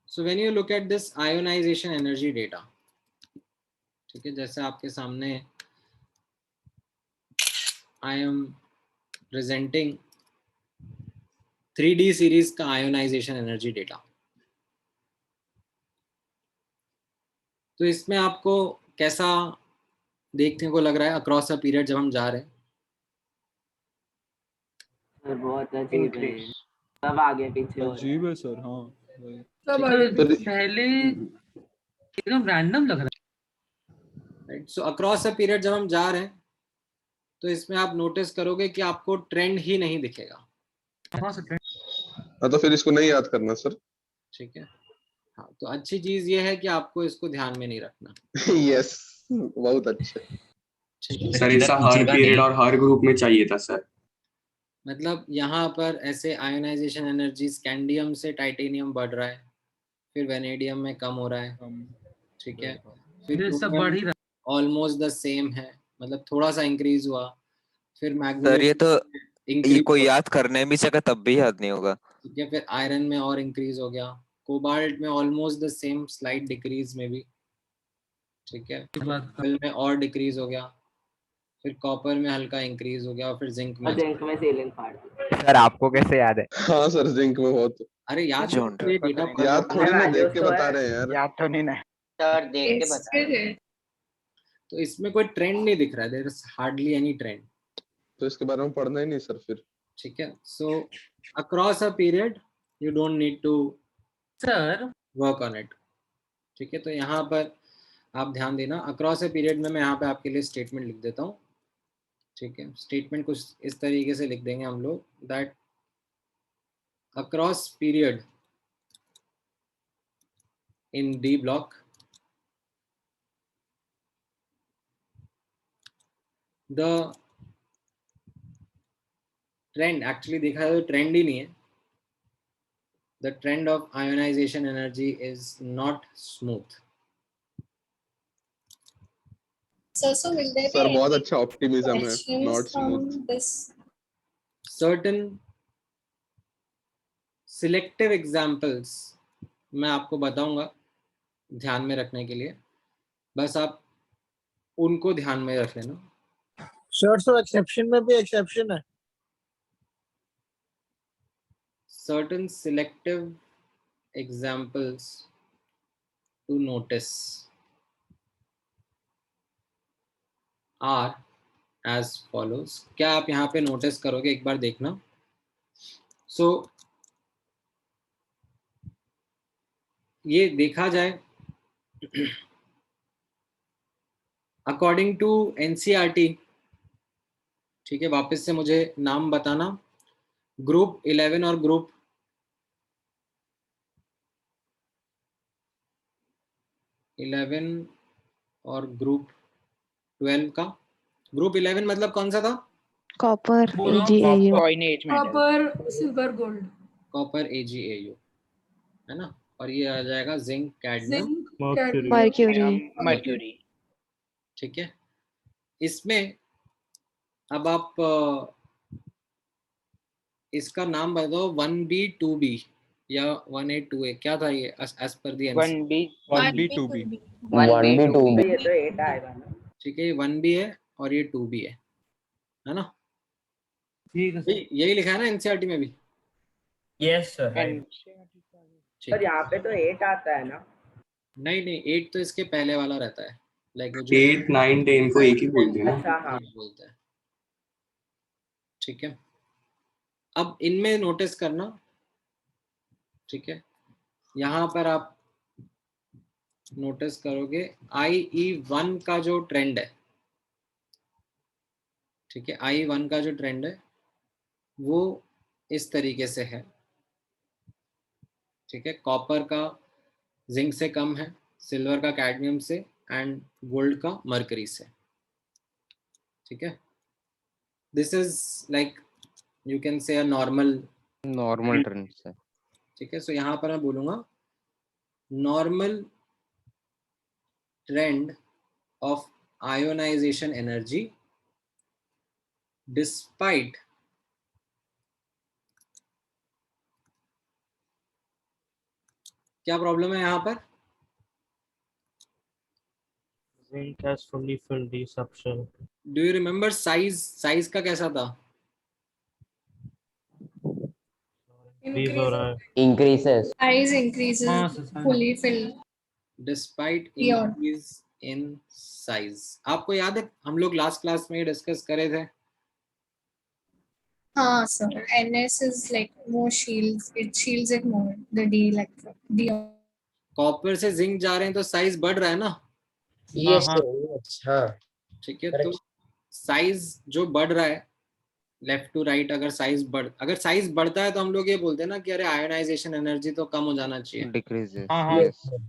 Speaker 1: So when you look at this ionization energy data, ठीक है, जैसे आपके सामने I am presenting 3D series का आयोनाइजेशन एनर्जी डेटा। तो इसमें आपको कैसा देखने को लग रहा है अक्रॉस अ पीरियड जब हम जा रहे हैं?
Speaker 10: सर बहुत अजीब है, सब आगे पीछे हो रहा है।
Speaker 16: अजीब है सर, हाँ वही।
Speaker 13: सब
Speaker 4: सर,
Speaker 13: आगे
Speaker 4: पहले एकदम रैंडम लग रहा है।
Speaker 1: Right, so across a period जब हम जा रहे हैं तो इसमें आप नोटिस करोगे कि आपको ट्रेंड ही नहीं दिखेगा।
Speaker 7: हाँ, तो फिर इसको नहीं याद करना सर।
Speaker 1: ठीक है, हाँ, तो अच्छी चीज ये है कि आपको इसको ध्यान में नहीं रखना।
Speaker 7: यस, बहुत अच्छे।
Speaker 1: ठीक है,
Speaker 19: सर ऐसा हर पीरियड और हर ग्रुप में चाहिए था सर।
Speaker 1: मतलब यहाँ पर ऐसे आयोनाइजेशन एनर्जी स्कैंडियम से टाइटेनियम बढ़ रहा है, फिर वेनेडियम में कम हो रहा है, ठीक है, फिर
Speaker 4: सब बढ़ ही रहा है,
Speaker 1: ऑलमोस्ट द सेम है, मतलब थोड़ा सा इंक्रीज हुआ, फिर
Speaker 12: सर ये
Speaker 1: मैग्नीशियम
Speaker 12: तो ये
Speaker 1: इंक्रीज
Speaker 12: कोई
Speaker 1: हो,
Speaker 12: याद करने भी सका तब भी याद नहीं होगा।
Speaker 1: ठीक है, फिर आयरन में और इंक्रीज हो गया, कोबाल्ट में almost the same, slight decrease में भी, ठीक है, निकल में और डिक्रीज हो गया, फिर कॉपर में हल्का इंक्रीज हो गया, फिर जिंक में।
Speaker 10: और जिंक में सीलिंग फाड़ दी।
Speaker 18: सर आपको कैसे याद है?
Speaker 7: हाँ सर, जिंक में बहुत।
Speaker 1: अरे याद
Speaker 12: जोंड।
Speaker 1: ये डेटा
Speaker 7: याद थोड़ी ना, देख के
Speaker 10: तो
Speaker 7: बता
Speaker 10: है।
Speaker 7: रहे हैं यार।
Speaker 11: याद तो नहीं ना।
Speaker 10: सर देख के बता रहे हैं।
Speaker 1: तो इसमें कोई ट्रेंड नहीं दिख रहा है, there is hardly any trend.
Speaker 7: तो इसके बारे में पढ़ना ही नहीं सर फिर।
Speaker 1: ठीक है, so across a period you don't need to
Speaker 4: sir
Speaker 1: work on it. ठीक है, तो यहाँ पर आप ध्यान देना, अक्रॉस अ पीरियड में मैं यहाँ पे आपके लिए स्टेटमेंट लिख देता हूँ। ठीक है, स्टेटमेंट कुछ इस तरीके से लिख देंगे हम लोग, that across period in D block the trend, actually देखा जाए तो ट्रेंड ही नहीं है, the trend of ionization energy is not smooth.
Speaker 2: So will there be
Speaker 7: sir बहुत
Speaker 2: any
Speaker 7: अच्छा ऑप्टिमिज्म है,
Speaker 2: questions
Speaker 7: not smooth.
Speaker 2: from this?
Speaker 1: Certain selective examples मैं आपको बताऊंगा ध्यान में रखने के लिए, बस आप उनको ध्यान में रख लेना।
Speaker 20: सर एक्सेप्शन में भी एक्सेप्शन है।
Speaker 1: Certain selective examples to notice are as follows। क्या आप यहाँ पे नोटिस करोगे, एक बार देखना। सो ये देखा जाए अकॉर्डिंग टू एनसीईआरटी, ठीक है, वापस से मुझे नाम बताना, ग्रुप 11 और ग्रुप 11 और ग्रुप 12 का। ग्रुप 11 मतलब कौन सा था?
Speaker 15: कॉपर
Speaker 4: बोलो।
Speaker 15: AgAu।
Speaker 11: coinage metal.
Speaker 13: Copper silver gold
Speaker 1: copper AgAu है ना, और ये आ जाएगा zinc cadmium
Speaker 13: zinc
Speaker 15: mercury.
Speaker 11: Mercury.
Speaker 1: ठीक है। इसमें अब आप इसका नाम बताओ 1B 2B या 1A 2A, क्या था ये as per the answer?
Speaker 11: 1B
Speaker 16: 1B 2B
Speaker 11: 1B 2B.
Speaker 10: ये तो 8 आएगा ना।
Speaker 1: ठीक है, ये 1B है और ये 2B है ना?
Speaker 4: ठीक है सर।
Speaker 1: यही लिखा है ना एनसीईआरटी में भी?
Speaker 4: Yes sir, right.
Speaker 1: ठीक
Speaker 10: सर
Speaker 1: है।
Speaker 10: यहाँ पे तो 8 आता है ना।
Speaker 1: नहीं नहीं, 8 तो इसके पहले वाला रहता है, लाइक वो जो
Speaker 19: 8, 9, 10 को एक ही बोलते हैं ना।
Speaker 10: अच्छा हाँ।
Speaker 1: बोलते हैं। ठीक है, अब इनमें नोटिस करना। ठीक है, यहाँ पर आप नोटिस करोगे IE1 का जो ट्रेंड है, ठीक है, IE1 का जो ट्रेंड है वो इस तरीके से है। ठीक है, कॉपर का जिंक से कम है, सिल्वर का कैडमियम से, एंड गोल्ड का मरकरी से। ठीक है, this is like you can say a normal
Speaker 8: trend से।
Speaker 1: ठीक है, सो यहाँ पर मैं बोलूंगा normal trend of ionization energy despite क्या प्रॉब्लम है यहाँ पर?
Speaker 17: Zinc has fully filled the subshell.
Speaker 1: Do you remember size का कैसा था?
Speaker 17: These are
Speaker 2: Increases. Size increases.
Speaker 4: हाँ sir,
Speaker 2: Fully filled.
Speaker 1: Despite
Speaker 2: Yeah.
Speaker 1: Increase in size. आपको याद है हम लोग लास्ट क्लास में डिस्कस करे थे?
Speaker 2: हाँ sir. NS is like more shields. It shields it more. The D electron. D.
Speaker 1: Copper से जिंक जा रहे हैं तो साइज बढ़ रहा है ना?
Speaker 20: Yes, sir. हाँ.
Speaker 1: ठीक है, तो साइज जो बढ़ रहा है लेफ्ट टू राइट, अगर साइज बढ़ता है तो हम लोग ये बोलते हैं ना कि अरे आयोनाइजेशन एनर्जी तो कम हो जाना चाहिए,
Speaker 8: डिक्रीजेस।
Speaker 1: yes.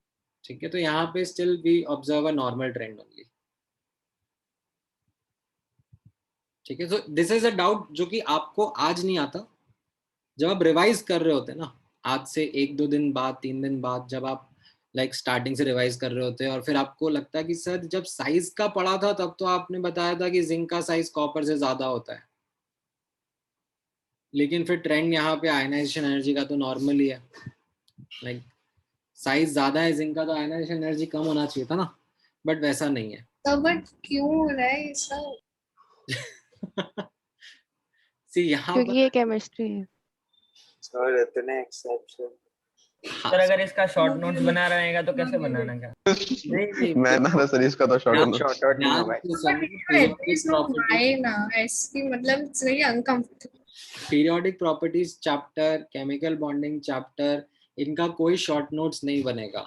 Speaker 1: ठीक है, तो यहाँ पे still we observe a normal trend only. ठीक है, so this is a doubt जो कि आपको आज नहीं आता, जब आप रिवाइज कर रहे होते हैं ना, आज से 1-2 दिन बाद, 3 दिन बाद, जब आप लाइक स्टार्टिंग से रिवाइज कर रहे होते हैं और फिर आपको लगता है कि सर जब साइज का पढ़ा था तब तो आपने बताया था कि जिंक का साइज कॉपर से ज्यादा होता है, लेकिन फिर ट्रेंड यहाँ पे आयनाइजेशन एनर्जी का तो नॉर्मल ही है, लाइक साइज ज्यादा है जिंक का तो आयनाइजेशन एनर्जी कम होना चाहिए था ना, बट वैसा नहीं है।
Speaker 2: तो बट क्यों हो रहा है ये सब?
Speaker 1: सी यहाँ
Speaker 15: क्योंकि ये केमिस्ट्री है।
Speaker 20: सर इतने एक्सेप्शन।
Speaker 10: सर अगर इसका शॉर्ट नोट्स बना रहेगा तो कैसे बनाना क्या?
Speaker 7: मैं ना सर इसका तो शॉर्ट
Speaker 11: नहीं होगा।
Speaker 2: There is no why ना, ऐसी मतलब it's very uncomfortable.
Speaker 1: Periodic properties chapter, chemical bonding chapter, इनका कोई शॉर्ट नोट्स नहीं बनेगा।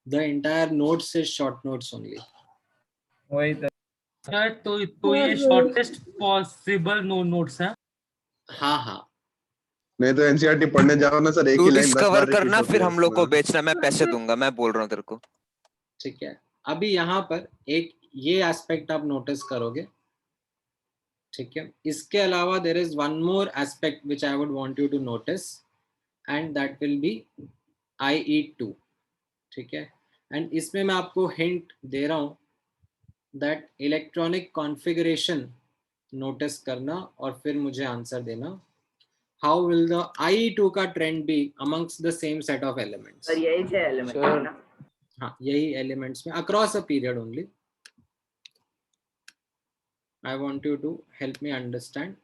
Speaker 1: The entire notes is short notes only.
Speaker 4: वही तो ये शॉर्टेस्ट पॉसिबल नोट्स है।
Speaker 1: हाँ हाँ,
Speaker 7: नहीं तो एनसीईआरटी पढ़ने जाओ ना सर, एक
Speaker 12: तू
Speaker 7: ही लाइन 10
Speaker 12: डिस्कवर
Speaker 7: बार repeat
Speaker 12: करना
Speaker 7: होती
Speaker 12: फिर
Speaker 7: है
Speaker 12: हम लोग को
Speaker 7: उसमें।
Speaker 12: बेचना, मैं पैसे दूंगा, मैं बोल रहा हूँ तेरे को।
Speaker 1: ठीक है, अभी यहाँ पर एक ये एस्पेक्ट आप नोटिस करोगे। ठीक है, इसके अलावा there is one more aspect which I would want you to notice and that will be IE2। ठीक है, एंड इसमें मैं आपको हिंट दे रहा हूँ दैट इलेक्ट्रॉनिक कॉन्फ़िगरेशन नोटिस करना और फिर मुझे आंसर देना। हाउ विल द IE2 का trend be amongst the same set of elements?
Speaker 10: Sir यही 6 एलिमेंट है ना।
Speaker 1: हाँ, यही एलिमेंट्स में across a period only. I want you to help me understand.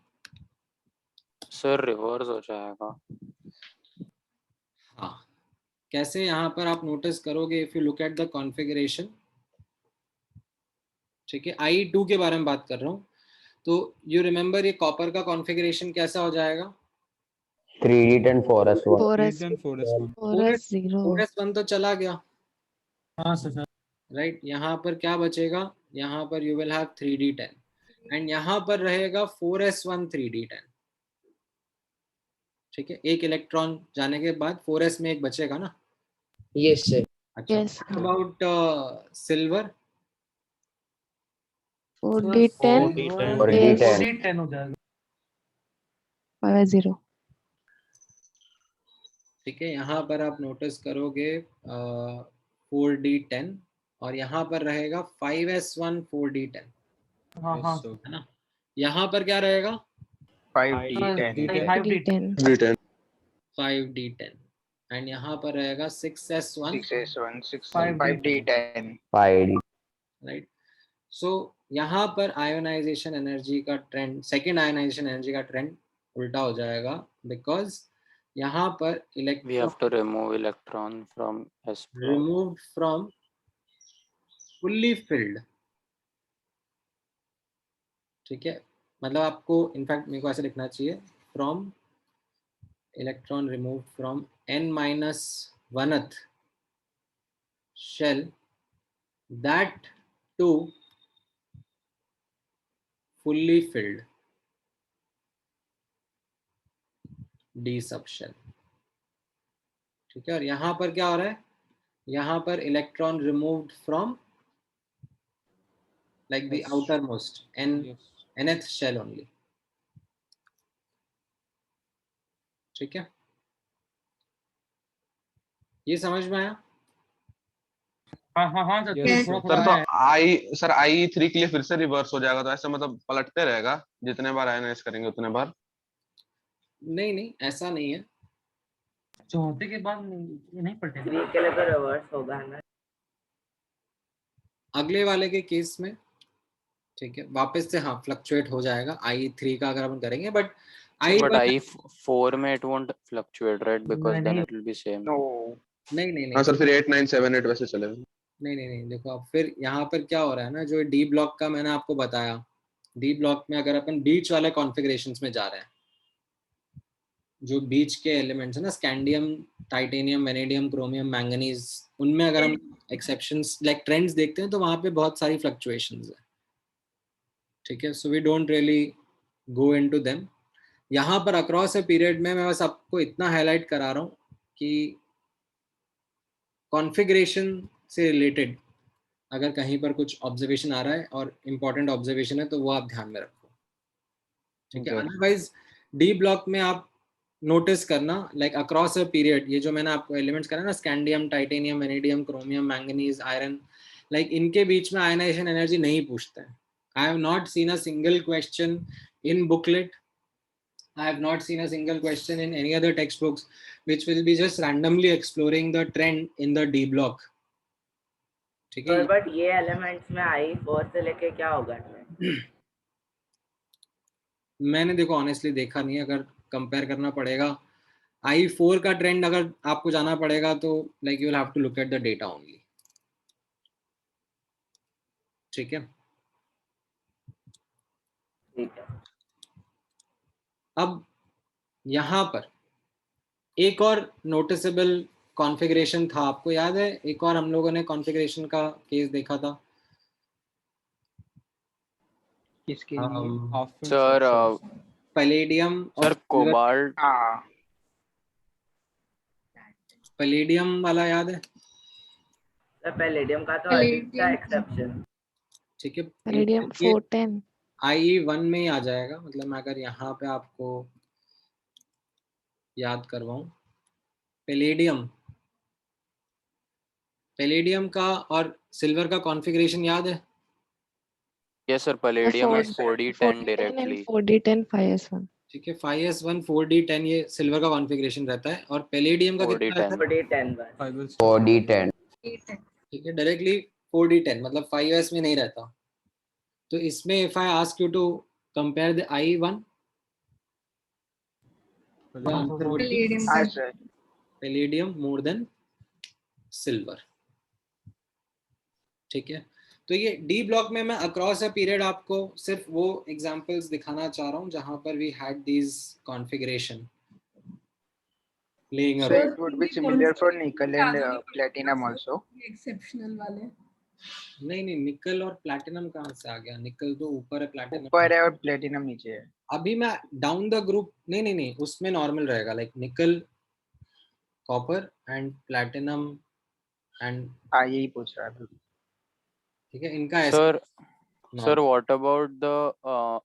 Speaker 9: Sir reverse हो जाएगा।
Speaker 1: हाँ, कैसे? यहाँ पर आप नोटिस करोगे if you look at the configuration. ठीक है, IE2 के बारे में बात कर रहा हूँ, तो यू रिमेम्बर ये कॉपर का कॉन्फ़िगरेशन कैसा हो जाएगा?
Speaker 11: 3d10 4s1
Speaker 1: 4s1 तो चला गया।
Speaker 4: हाँ सर,
Speaker 1: राइट, यहाँ पर क्या बचेगा? यहाँ पर you will have 3d10 and यहाँ पर रहेगा 4s1 3d10। ठीक है, एक इलेक्ट्रॉन जाने के बाद 4s में एक बचेगा ना।
Speaker 20: Yes sir.
Speaker 1: अच्छा,
Speaker 15: Yes.
Speaker 1: About silver
Speaker 15: 4D10 is
Speaker 4: 4D10 हो जाएगा।
Speaker 15: 5-0.
Speaker 1: ठीक है, यहाँ पर आप नोटिस करोगे 4D10 और यहाँ पर रहेगा 5S1 4D10
Speaker 4: हाँ हाँ
Speaker 1: है ना। यहाँ पर क्या रहेगा
Speaker 16: 5D10
Speaker 1: 5D10 एंड यहाँ पर रहेगा 6S1
Speaker 16: 5D10
Speaker 1: राइट। सो यहाँ पर आयोनाइजेशन एनर्जी का ट्रेंड, सेकेंड आयोनाइजेशन एनर्जी का ट्रेंड उल्टा हो जाएगा, बिकॉज यहाँ पर
Speaker 9: We have to remove electron from s block.
Speaker 1: removed from fully filled, ठीक है, मतलब आपको इनफैक्ट मेरे को ऐसे लिखना चाहिए, from electron remove from n-1th shell that to fully filled d sub shell, ठीक है। और यहाँ पर क्या हो रहा है, यहाँ पर electron removed from like the outermost nth shell only, ठीक है। ये समझ में आया?
Speaker 4: हाँ हाँ हाँ सर,
Speaker 7: सर तो I3 के लिए फिर से रिवर्स हो जाएगा, तो ऐसा मतलब पलटते रहेगा, जितने बार आयनाइज करेंगे उतने बार?
Speaker 1: नहीं ऐसा नहीं है,
Speaker 4: चौथे के बाद नहीं पलटेगा।
Speaker 10: 3 के लिए तो रिवर्स होगा ना
Speaker 1: अगले वाले के केस में, ठीक है, वापस से हाँ फ्लक्चुएट हो जाएगा I3 का अगर अपन करेंगे, बट
Speaker 9: I4 में it won't fluctuate, right? Because then it will be same.
Speaker 1: नहीं
Speaker 7: हाँ सर, फिर 8 9 7 8 वैसे चलेगा।
Speaker 1: नहीं देखो अब फिर यहाँ पर क्या हो रहा है ना, जो डी ब्लॉक का मैंने आपको बताया, डी ब्लॉक में अगर अपन बीच वाले कॉन्फ़िगरेशंस में जा रहे हैं, जो बीच के एलिमेंट्स है ना, scandium, titanium, vanadium, chromium, manganese, उनमें अगर हम एक्सेप्शंस लाइक ट्रेंड्स देखते हैं तो वहाँ पे बहुत सारी फ्लक्चुएशंस है, ठीक है। So we don't really go into them. यहाँ पर अक्रॉस ए पीरियड में मैं बस आपको इतना हाईलाइट करा रहा हूँ कि कॉन्फ़िगरेशन से रिलेटेड अगर कहीं पर कुछ ऑब्जर्वेशन आ रहा है और इम्पोर्टेंट ऑब्जर्वेशन है तो वो आप ध्यान में रखो, ठीक है। अदरवाइज डी ब्लॉक में आप नोटिस करना लाइक अक्रॉस अ पीरियड, ये जो मैंने आपको एलिमेंट्स करा ना, scandium, titanium, vanadium, chromium, manganese, iron, like इनके बीच में आयनाइजेशन एनर्जी नहीं पूछते हैं। I have not seen a single question in booklet, I have not seen a single question in any other textbooks which will be just randomly exploring the trend in the D block, ठीक है।
Speaker 10: But ये elements में I4 से लेके क्या होगा?
Speaker 1: मैंने देखो ऑनेस्टली देखा नहीं है, अगर कंपेयर करना पड़ेगा I4 का ट्रेंड अगर आपको जाना पड़ेगा तो like you will have to look at the data only, ठीक है। अब यहाँ पर एक और नोटिसेबल कॉन्फ़िगरेशन था, आपको याद है एक और हम लोगों ने कॉन्फ़िगरेशन का केस देखा था
Speaker 14: किसके लिए?
Speaker 9: Sir
Speaker 1: palladium
Speaker 9: sir cobalt,
Speaker 1: palladium वाला याद है?
Speaker 10: पैलेडियम का तो अजीब सा एक्सेप्शन,
Speaker 1: ठीक है,
Speaker 15: पैलेडियम 410
Speaker 1: IE1 में ही आ जाएगा, मतलब मैं अगर यहाँ पे आपको याद करवाऊं, पैलेडियम का और सिल्वर का कॉन्फ़िगरेशन याद है?
Speaker 9: yes sir, palladium is 4D10 directly,
Speaker 15: 4D10 5S1,
Speaker 1: ठीक है, 5S1 4D10 ये सिल्वर का कॉन्फ़िगरेशन रहता है, और पैलेडियम का कितना रहता है?
Speaker 11: 4D10
Speaker 1: ठीक है, डायरेक्टली 4D10, मतलब 5S में नहीं रहता। तो इसमें if I ask you to compare the IE1, the answer would be palladium more than silver, ठीक है। तो ये डी ब्लॉक में मैं अक्रॉस अ पीरियड आपको सिर्फ वो एग्जांपल्स दिखाना चाह रहा हूँ जहां पर we had these configuration laying
Speaker 16: So it would be similar for nickel and platinum also.
Speaker 13: Exceptional वाले
Speaker 1: नहीं निकल और प्लैटिनम कहाँ से आ गया? निकल तो ऊपर है, प्लैटिनम
Speaker 16: ऊपर है और प्लेटिनम नीचे है।
Speaker 1: अभी मैं डाउन द ग्रुप नहीं उसमें नॉर्मल रहेगा, लाइक निकल, कॉपर एंड प्लैटिनम एंड
Speaker 14: यही पूछ रहा है।
Speaker 1: ठीक है, इनका ऐसा
Speaker 9: Sir, what about the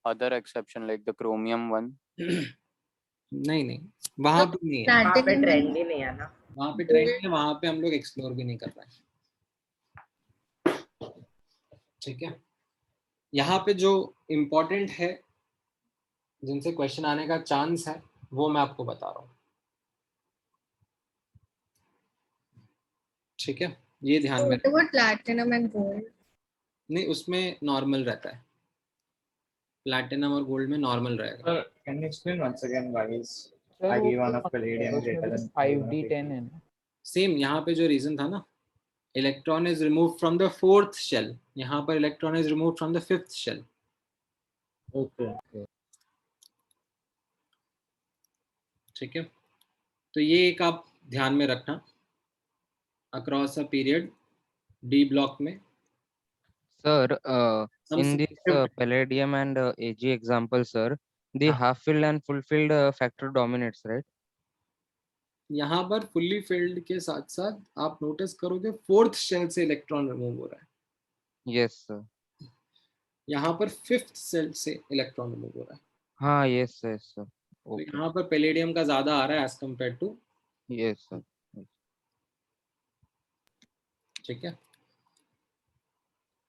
Speaker 9: other exception like the chromium one?
Speaker 1: नहीं नहीं, वहां पे नहीं है,
Speaker 10: वहाँ पे ट्रेंड ही नहीं है ना।
Speaker 1: वहां पे ट्रेंड है, वहां पे हम लोग एक्सप्लोर भी नहीं कर रहे हैं। ठीक है, यहाँ पे जो इम्पोर्टेंट है, जिनसे क्वेश्चन आने का चांस है, वो मैं आपको बता रहा हूँ। ठीक है, ये ध्यान में
Speaker 2: प्लैटिनम एंड गोल्ड?
Speaker 1: नहीं, उसमें नॉर्मल रहता है, प्लैटिनम और गोल्ड में नॉर्मल रहेगा।
Speaker 21: Can you explain once again why is IE1 of palladium greater than
Speaker 18: 5d10 है ना?
Speaker 1: सेम यहाँ पे जो रीजन था ना, electron is remove from the 4th shell, यहाँ पर electron is remove from the 5th shell.
Speaker 17: Okay.
Speaker 1: ठीक है, तो ये एक आप ध्यान में रखना across a period D block में।
Speaker 8: Sir, in this palladium and Ag example, sir, the half-filled and full-filled factor dominates, right?
Speaker 1: यहाँ पर फुल्ली फिल्ड के साथ साथ आप नोटिस करोगे 4th शेल से इलेक्ट्रॉन रिमूव हो रहा है।
Speaker 8: Yes, sir.
Speaker 1: यहाँ पर 5th शेल से इलेक्ट्रॉन रिमूव हो रहा है।
Speaker 8: हाँ, yes, yes, sir.
Speaker 1: तो यहाँ पर पैलेडियम का ज्यादा आ रहा है as compare to.
Speaker 8: Yes, sir.
Speaker 1: ठीक है,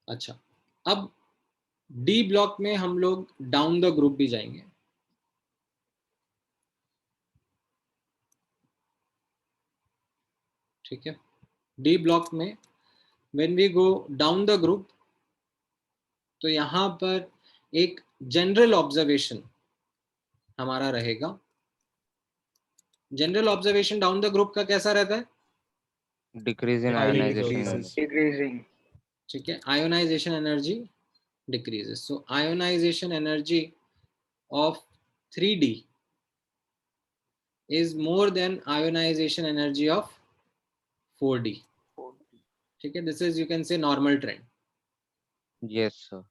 Speaker 1: अच्छा, अब डी ब्लॉक में हम लोग डाउन द ग्रुप भी जाएंगे। ठीक है, डी ब्लॉक में when we go down the group, तो यहां पर एक जनरल ऑब्जर्वेशन हमारा रहेगा। General observation down the group का कैसा रहता है?
Speaker 8: Decrease in ionization.
Speaker 14: Decreasing.
Speaker 1: ठीक है, ionization energy decreases. So ionization energy of 3D is more than ionization energy of 4D. ठीक है, this is you can say normal trend.
Speaker 8: Yes, sir.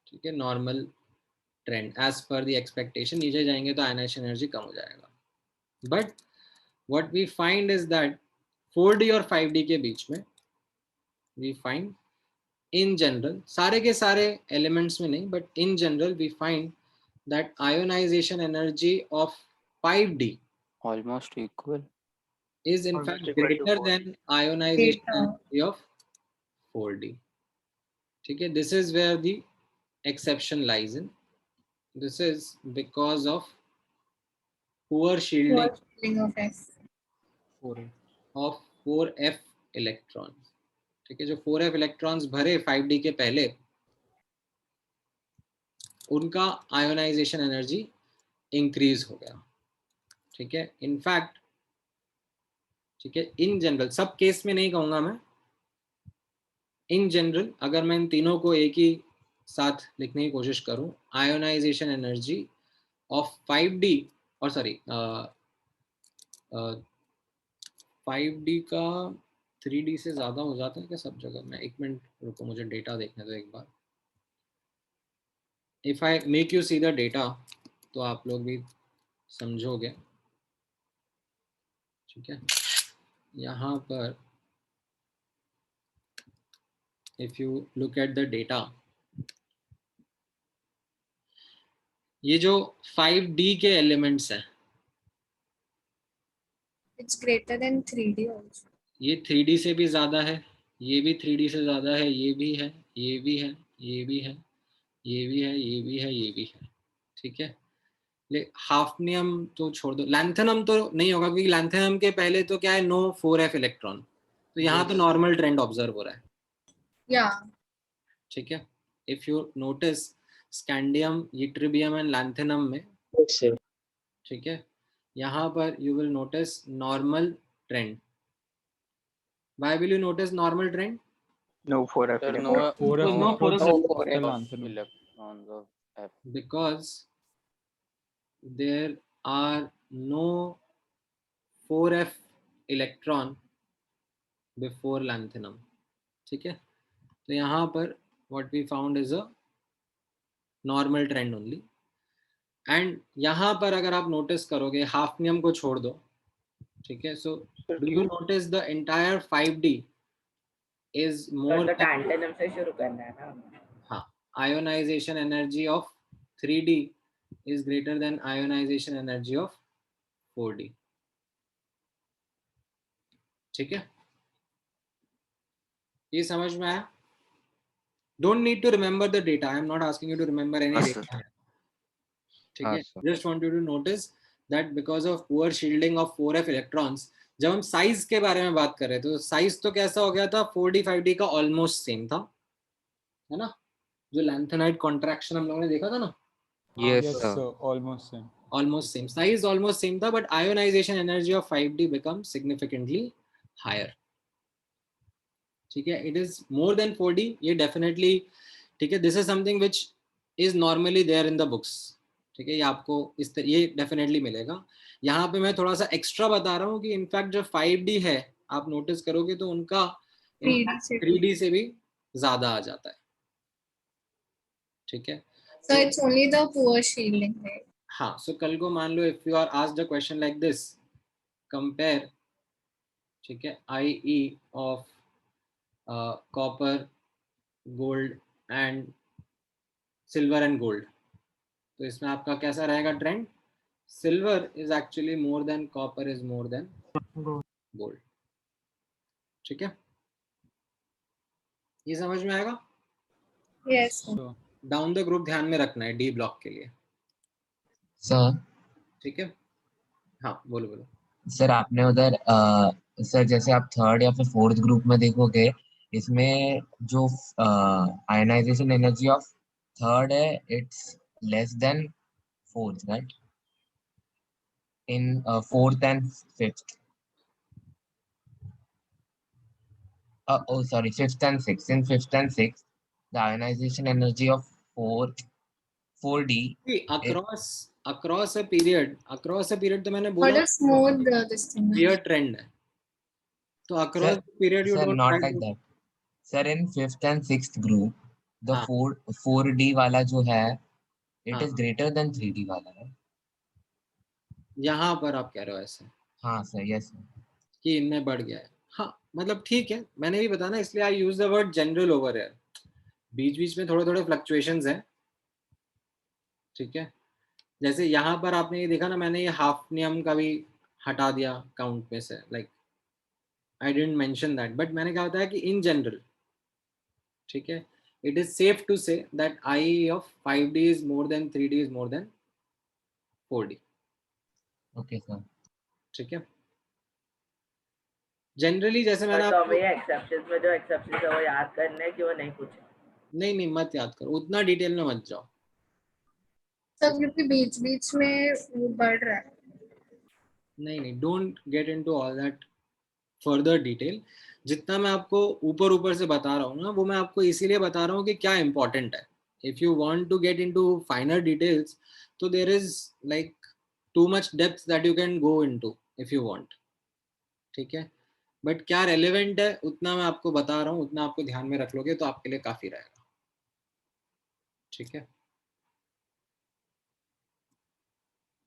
Speaker 1: ठीक है, normal trend as per the expectation. नीचे जाएंगे तो ionization energy कम हो जाएगा। But what we find is that 4D और 5D के बीच में वी फाइंड इन जनरल, सारे के सारे एलिमेंट्स में नहीं, but in general we find that ionisation energy of 5D
Speaker 9: Almost equal.
Speaker 1: is in fact greater than ionization energy of 4D. ठीक है, this is where the exception lies in. This is because of poor shielding
Speaker 2: of F.
Speaker 1: of 4F electrons. ठीक है, जो 4F electrons भरे 5D के पहले, उनका ionisation energy increase हो गया। ठीक है, इनफैक्ट ठीक है, इन जनरल, सब केस में नहीं कहूंगा मैं, इन जनरल अगर मैं इन तीनों को एक ही साथ लिखने की कोशिश करूं, आयोनाइजेशन एनर्जी ऑफ 5D और सॉरी 5D का 3D से ज्यादा हो जाता है क्या सब जगह? मैं एक मिनट रुको, मुझे डेटा देखने दो एक बार। If I make you see the data तो आप लोग भी समझोगे। ठीक है, यहाँ पर if you look at the data, ये जो 5D के एलिमेंट्स हैं,
Speaker 2: It's greater than 3D also.
Speaker 1: ये 3D से भी ज्यादा है, ये भी 3D से ज्यादा है, ये भी है, ये भी है, ये भी है, ये भी है, ये भी है, ये भी है। ठीक है, हाफनियम तो छोड़ दो, लैंथेनम तो नहीं होगा क्योंकि लैंथेनम के पहले तो क्या है, नो 4F इलेक्ट्रॉन, तो यहाँ तो नॉर्मल ट्रेंड ऑब्जर्व हो रहा है। ठीक है, if you notice scandium, yttrium and lanthanum में, ठीक है, यहाँ पर you will notice normal trend. Why will you notice normal trend?
Speaker 14: No 4F.
Speaker 9: There are
Speaker 14: electron.
Speaker 9: no
Speaker 14: 4F
Speaker 9: electrons of F.
Speaker 1: Because there are no 4F electron before lanthanum. ठीक है, तो यहाँ पर what we found is a normal trend only. And यहाँ पर अगर आप notice करोगे, हाफनियम को छोड़ दो, ठीक है, so do you notice the entire 5D is
Speaker 10: तो
Speaker 1: more than
Speaker 10: टैंटनम से शुरू करना है ना.
Speaker 1: हाँ, ionization energy of 3D is greater than ionization energy of 4D. ठीक है, ये समझ में आया? Don't need to remember the data. I am not asking you to remember any data. ठीक है, just want you to notice that because of poor shielding of 4f electrons, जब हम साइज के बारे में बात कर रहे थे तो साइज तो कैसा हो गया था, 4D 5D का ऑलमोस्ट सेम था, है ना? जो लैंथेनाइट कॉन्ट्रैक्शन हम लोगों ने देखा था ना,
Speaker 16: Yes, sir. Almost same.
Speaker 1: almost same size, almost same था, but ionization energy of 5D becomes significantly higher. ठीक है, it is more than 4D, ये definitely ठीक है, this is something which is normally there in the books. ठीक है, ये आपको इस ये डेफिनेटली मिलेगा. यहाँ पे मैं थोड़ा सा एक्स्ट्रा बता रहा हूँ कि इनफैक्ट जो 5D है आप नोटिस करोगे तो उनका 3D से भी ज्यादा आ जाता है. ठीक है,
Speaker 2: So it's only the poor shielding, right?
Speaker 1: हाँ, so कल को मान लो if you are asked a question like this, compare, ठीक है, IE of copper, gold and silver and gold, तो इसमें आपका कैसा रहेगा trend? Silver is actually more than copper is more then gold. ठीक है, ये समझ में आएगा?
Speaker 2: Yes.
Speaker 1: डाउन द ग्रुप ध्यान में रखना है डी ब्लॉक के लिए.
Speaker 5: सर
Speaker 1: ठीक है, हाँ बोलो बोलो.
Speaker 5: सर आपने उधर सर जैसे आप थर्ड या फिर फोर्थ ग्रुप में देखोगे, इसमें जो आयनाइजेशन एनर्जी ऑफ थर्ड है it's less than fourth, right? In fourth and fifth, oh sorry, fifth and sixth. In fifth and sixth, the ionization energy of 4D across a period तो मैंने बोला
Speaker 2: What a smooth this thing.
Speaker 1: clear trend है, तो across the period you don't
Speaker 5: not like that. Sir, in fifth and sixth group, the 4D वाला जो है, it is greater than 3D वाला है.
Speaker 1: यहाँ पर आप कह रहे हो ऐसे?
Speaker 5: हाँ सर, यस
Speaker 1: कि इनमें बढ़ गया है. हाँ मतलब ठीक है, मैंने भी बताना इसलिए I use the word general over है. बीच बीच में थोड़े थोड़े फ्लक्चुएशंस हैं. ठीक है, जैसे यहाँ पर आपने ये देखा ना, मैंने ये हाफनियम का भी हटा दिया काउंट में से, like I didn't mention that, but मैंने कहा था कि इन जनरल, ठीक है, it is safe to say that I of 5D is more than 3D is more than 4D.
Speaker 5: Okay sir.
Speaker 1: ठीक है, जनरली जैसे मैंने
Speaker 10: तो ये एक्सेप्शंस में जो एक्सेप्शंस है वो याद करने हैं कि वो नहीं पूछे?
Speaker 1: नहीं मत याद करो, उतना डिटेल में मत जाओ.
Speaker 2: सब क्योंकि बीच बीच में वो बढ़ रहा है.
Speaker 1: नहीं don't get into all that further detail. जितना मैं आपको ऊपर ऊपर से बता रहा हूँ ना, वो मैं आपको इसीलिए बता रहा हूँ कि क्या इंपॉर्टेंट है. If you want to get into finer details तो there is like too much depth that you can go into if you want. ठीक है, बट क्या रेलेवेंट है उतना मैं आपको बता रहा हूँ, उतना आपको ध्यान में रख लोगे तो आपके लिए काफी रहेगा. ठीक है,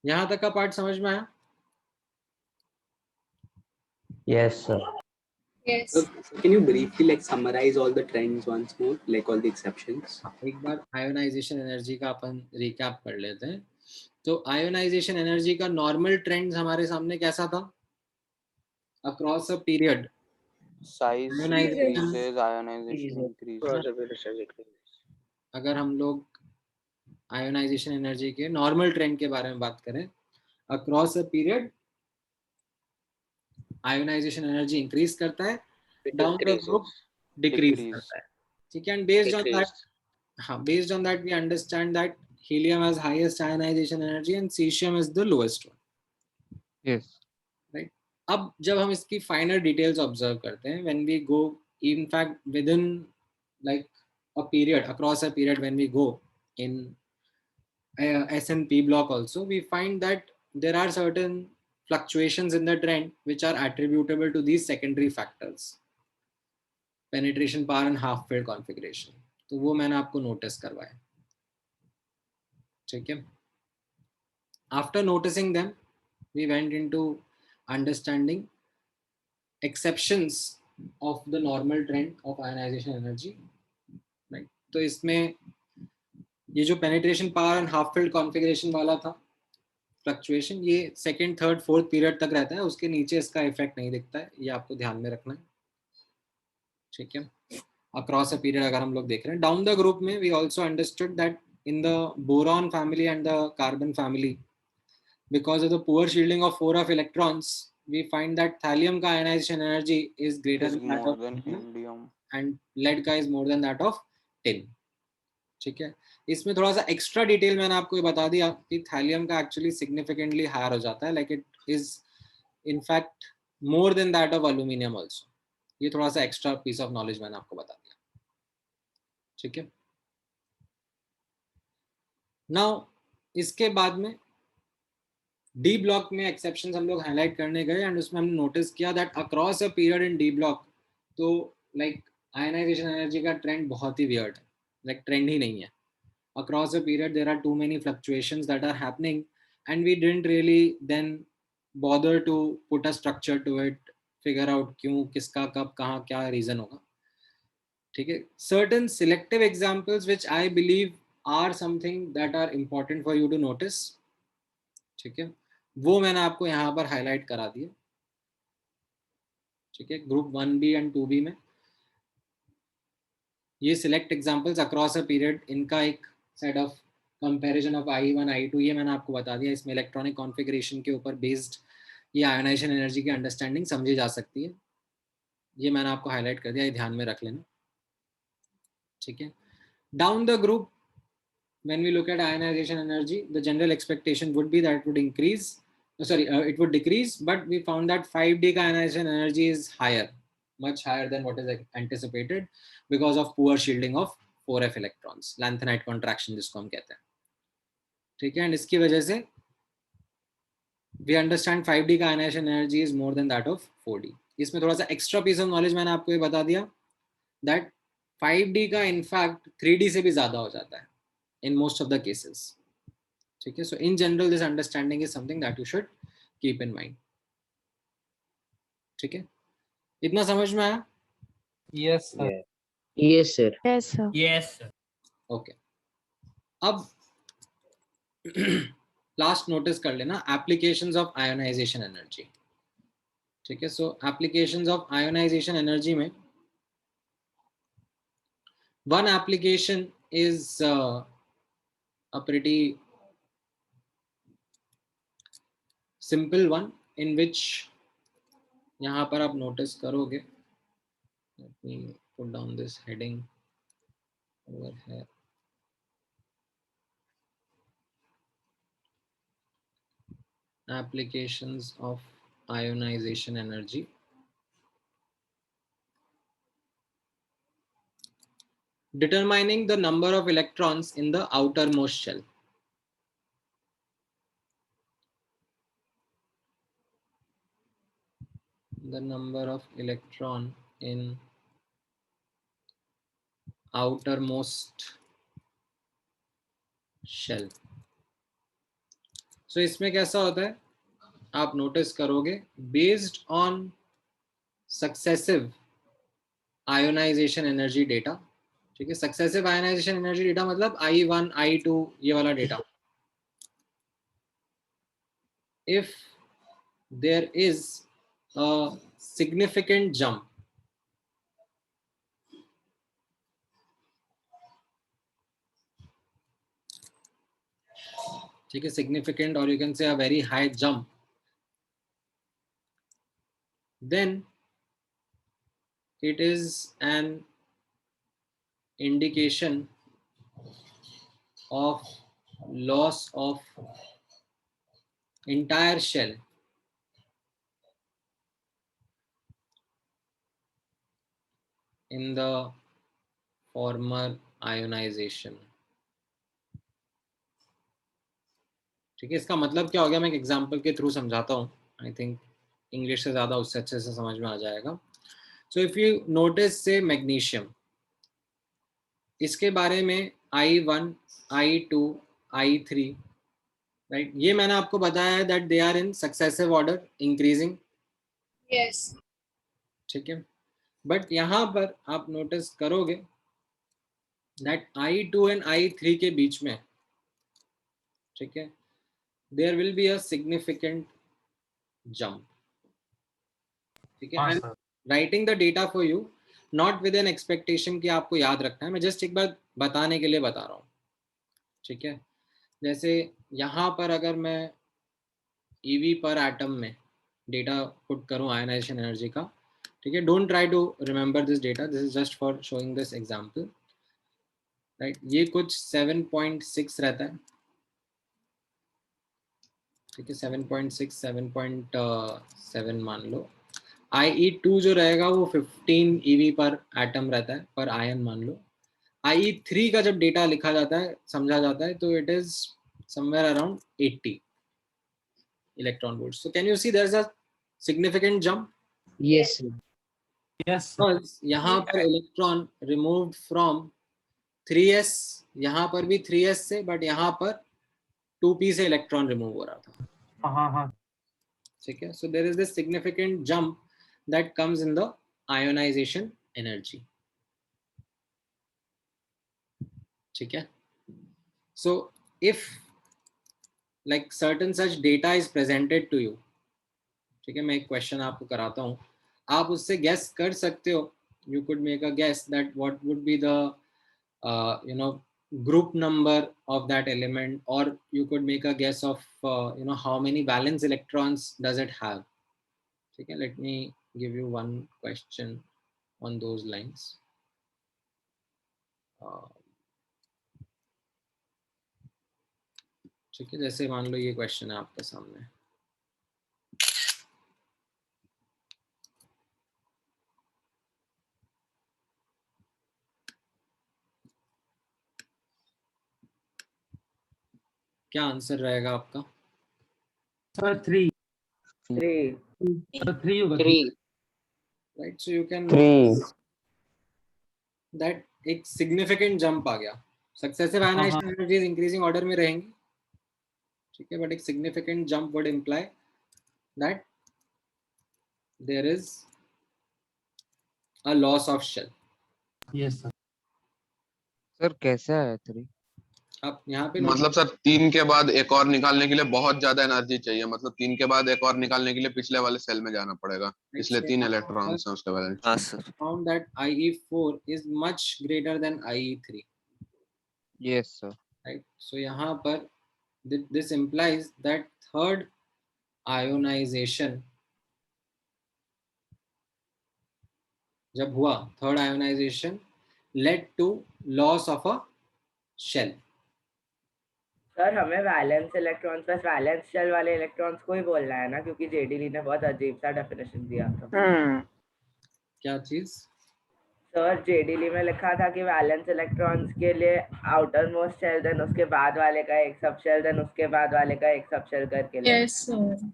Speaker 1: यहाँ तक का पार्ट समझ में आया?
Speaker 11: Yes, sir.
Speaker 2: Yes.
Speaker 19: Can you briefly like summarize all the trends once more, like all the exceptions?
Speaker 1: एक बार आयोनाइजेशन एनर्जी का अपन रिकैप कर लेते हैं. तो आयोनाइजेशन एनर्जी का नॉर्मल ट्रेंड्स हमारे सामने कैसा था? Across a period
Speaker 9: size increases, ionization increases.
Speaker 1: अगर हम लोग आयोनाइजेशन एनर्जी के नॉर्मल ट्रेंड के बारे में बात करें, across a period ionization energy increase करता है, डाउन द ग्रुप डिक्रीज करता है. ठीक है, एंड बेस्ड ऑन दैट, हाँ, based on that we understand that helium has highest ionization energy and caesium is the lowest one.
Speaker 8: Yes,
Speaker 1: right. अब जब हम इसकी फाइनल डिटेल्स ऑब्जर्व करते हैं, when we go in fact within like a period, across a period, when we go in S&P block also, we find that there are certain fluctuations in the trend which are attributable to these secondary factors, penetration power and half field configuration. तो वो मैंने आपको notice करवाया. ठीक है, after noticing them we went into understanding exceptions of the normal trend of ionization energy, right? तो इसमें ये जो penetration power and half filled configuration वाला था फ्लक्चुएशन, ये सेकंड, थर्ड, फोर्थ पीरियड तक रहता है, उसके नीचे इसका इफेक्ट नहीं दिखता है, ये आपको ध्यान में रखना है, ठीक है। अक्रॉस अ पीरियड अगर हम लोग देख रहे हैं डाउन द ग्रुप में, we also understood that in the boron family and the carbon family, because of the poor shielding of 4 of electrons, we find that thallium का ionization energy is greater
Speaker 9: is
Speaker 1: than that
Speaker 9: more
Speaker 1: of
Speaker 9: than helium.
Speaker 1: And lead का is more than that of tin, ठीक है। इसमें थोड़ा सा extra detail मैंने आपको ये बता दिया कि थैलियम का एक्चुअली सिग्निफिकेंटली हायर हो जाता है, like it is in fact more than that of aluminium also. ये थोड़ा सा एक्स्ट्रा पीस ऑफ नॉलेज मैंने आपको बता दिया, ठीक है। नाउ इसके बाद में डी ब्लॉक में एक्सेप्शंस हम लोग हाईलाइट करने गए एंड उसमें हमने नोटिस किया that across a period in D block, तो लाइक आयनाइजेशन एनर्जी का ट्रेंड बहुत ही वियर्ड है, लाइक ट्रेंड ही नहीं है। Across a period there are too many fluctuations that are happening and we didn't really then bother to put a structure to it, figure out क्यों, किसका, कब, कहाँ, क्या reason होगा, ठीक है। Certain selective examples which I believe are something that are important for you to notice, ठीक है, वो मैंने आपको यहाँ पर highlight करा दिया, ठीक है। ग्रुप 1B and 2B में ये select examples across a period, इनका एक set of comparison of I1 I2 ये मैंने आपको बता दिया। इसमें इलेक्ट्रॉनिक कॉन्फ़िगरेशन के ऊपर बेस्ड ये आयनाइजेशन एनर्जी की अंडरस्टैंडिंग समझी जा सकती है, ये मैंने आपको हाईलाइट कर दिया, ये ध्यान में रख लेना, ठीक है। Down the group when we look at ionization energy, the general expectation would be that it would increase, sorry it would decrease, but we found that 5D का ionization energy is higher, much higher than what is anticipated because of poor shielding of 4f electrons, lanthanide contraction जिसको हम कहते हैं, ठीक है। And इसकी वजह से we understand 5D का ionization energy is more than that of 4D। इसमें थोड़ा सा एक्स्ट्रा पीस ऑफ नॉलेज मैंने आपको ये बता दिया that 5D का इनफैक्ट 3D से भी ज्यादा हो जाता है in most of the cases, ठीक है। So in general this understanding is something that you should keep in mind, ठीक है। इतना समझ में आया?
Speaker 4: Yes sir.
Speaker 11: Yes, sir.
Speaker 15: Yes, sir.
Speaker 4: Yes sir.
Speaker 1: Okay, अब लास्ट नोटिस कर लेना एप्लीकेशंस ऑफ आयोनाइजेशन एनर्जी, ठीक है। So applications of ionization energy में one application is a pretty simple one in which यहाँ पर आप नोटिस करोगे, let me put down this heading over here, applications of ionization energy. Determining the number of electrons in the outermost shell. The number of electron in outermost shell. So इसमें कैसा होता है, आप notice करोगे based on successive ionization energy data, ठीक है। Successive ionization energy data मतलब I1 I2 ये वाला data, if there is a significant jump, ठीक है, significant or you can say a very high jump, then it is an indication of loss of entire shell in the former ionization, ठीक है। इसका मतलब क्या हो गया, मैं एक एग्जांपल के थ्रू समझाता हूँ, आई थिंक इंग्लिश से ज्यादा उससे अच्छे से समझ में आ जाएगा। सो इफ यू नोटिस से मैग्नीशियम, इसके बारे में I1 I2 I3, राइट, ये मैंने आपको बताया है that they are in successive order increasing,
Speaker 2: Yes.
Speaker 1: ठीक है। बट यहाँ पर आप नोटिस करोगे दैट I2 एंड I3 के बीच में, ठीक है, there will be a significant jump, ठीक है। I am writing the data for you, not with an expectation कि आपको याद रखना है, मैं जस्ट एक बार बताने के लिए बता रहा हूँ, ठीक है। जैसे यहाँ पर अगर मैं EV पर एटम में डेटा पुट करूँ आयनाइजेशन एनर्जी का, ठीक है, don't try to remember this data, this is just for showing this example, right. ये कुछ 7.6 रहता है, ठीक है, 7.6 7.7 मान लो। IE2 जो रहेगा वो 15 EV पर एटम रहता है, पर आयन मान लो। IE3 का जब डेटा लिखा जाता है, समझा जाता है, तो it is somewhere around 80 electron volts. So can you see there's a significant jump?
Speaker 20: Yes, sir.
Speaker 4: Yes.
Speaker 1: Because यहाँ पर इलेक्ट्रॉन removed from 3s, यहाँ पर भी 3s से, बट यहाँ पर 2p से इलेक्ट्रॉन रिमूव हो रहा था।
Speaker 4: हाँ,
Speaker 1: ठीक है। So there is this significant jump that comes in the ionization energy, ठीक है। So if like certain such data is presented to you, ठीक है, मैं एक क्वेश्चन आपको कराता हूँ, आप उससे गेस कर सकते हो, you could make a guess that what would be the group number of that element, or you could make a guess of how many valence electrons does it have, ठीक है। let me give you one question on those lines. ठीक है, जैसे मान लो ये question है आपके सामने, क्या आंसर रहेगा आपका?
Speaker 4: सर 3 होगा।
Speaker 20: 3.
Speaker 1: Right. So you can
Speaker 11: 3.
Speaker 1: That एक सिग्निफिकेंट जंप आ गया। Successive ionization energies increasing order में रहेंगी, ठीक है, बट एक significant jump would imply that there is a loss of shell.
Speaker 4: Yes sir.
Speaker 8: Sir कैसा है 3?
Speaker 1: आप यहाँ पे
Speaker 7: मतलब सर 3 के बाद एक और निकालने के लिए बहुत ज्यादा एनर्जी चाहिए, मतलब 3 के बाद एक और निकालने के लिए पिछले वाले सेल में जाना पड़ेगा, इसलिए 3 इलेक्ट्रॉन्स हैं उसके बैलेंस।
Speaker 12: हाँ sir.
Speaker 1: found that IE4 is much greater than IE3.
Speaker 8: Yes sir.
Speaker 1: Right. So यहाँ पर this implies that third ionization जब हुआ, third ionization led to loss of a shell.
Speaker 10: Sir हमें वैलेंस इलेक्ट्रॉन्स बस valence shell वाले electrons को ही बोलना है ना, क्योंकि जेडी ली ने बहुत अजीब सा डेफिनेशन दिया था।
Speaker 1: क्या चीज?
Speaker 10: सर जेडी ली में लिखा था कि वैलेंस इलेक्ट्रॉन्स के लिए आउटर मोस्ट शेल, देन उसके बाद वाले का एक सब शेल, देन उसके बाद वाले का एक सब शेल करके ले।
Speaker 2: Yes sir.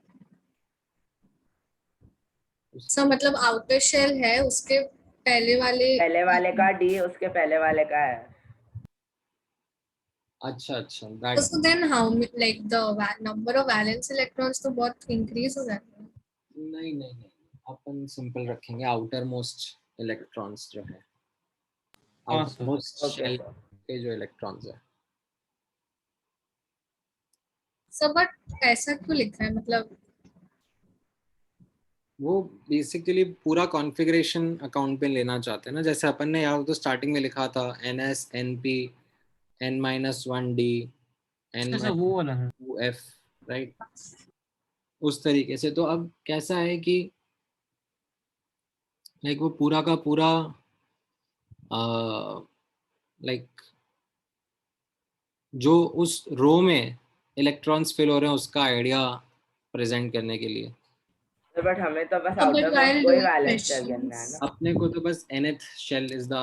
Speaker 2: सर मतलब आउटर शेल है, उसके पहले वाले
Speaker 10: का डी, उसके पहले वाले का है।
Speaker 1: अच्छा
Speaker 2: So then how like the number of valence electrons तो बहुत increase हो जाता है।
Speaker 1: नहीं, अपन सिंपल रखेंगे, आउटर मोस्ट इलेक्ट्रॉन्स जो है, आउटर मोस्ट शेल के जो इलेक्ट्रॉन्स है।
Speaker 2: सर बट ऐसा क्यों लिखा है, मतलब
Speaker 1: वो बेसिकली पूरा कॉन्फ़िगरेशन अकाउंट पे लेना चाहते हैं ना, जैसे अपन ने यहाँ तो स्टार्टिंग में लिखा था NS NP N-1D N-2F, right, उस तरीके से। तो अब कैसा है कि लाइक वो पूरा का पूरा लाइक जो उस रो में इलेक्ट्रॉन्स फिल हो रहे हैं उसका आइडिया प्रेजेंट करने के लिए।
Speaker 10: बट हमें तो बस आउटर मोस्ट कोई वैलेंस शेल गिनना है ना।
Speaker 1: अपने को तो बस nth shell is the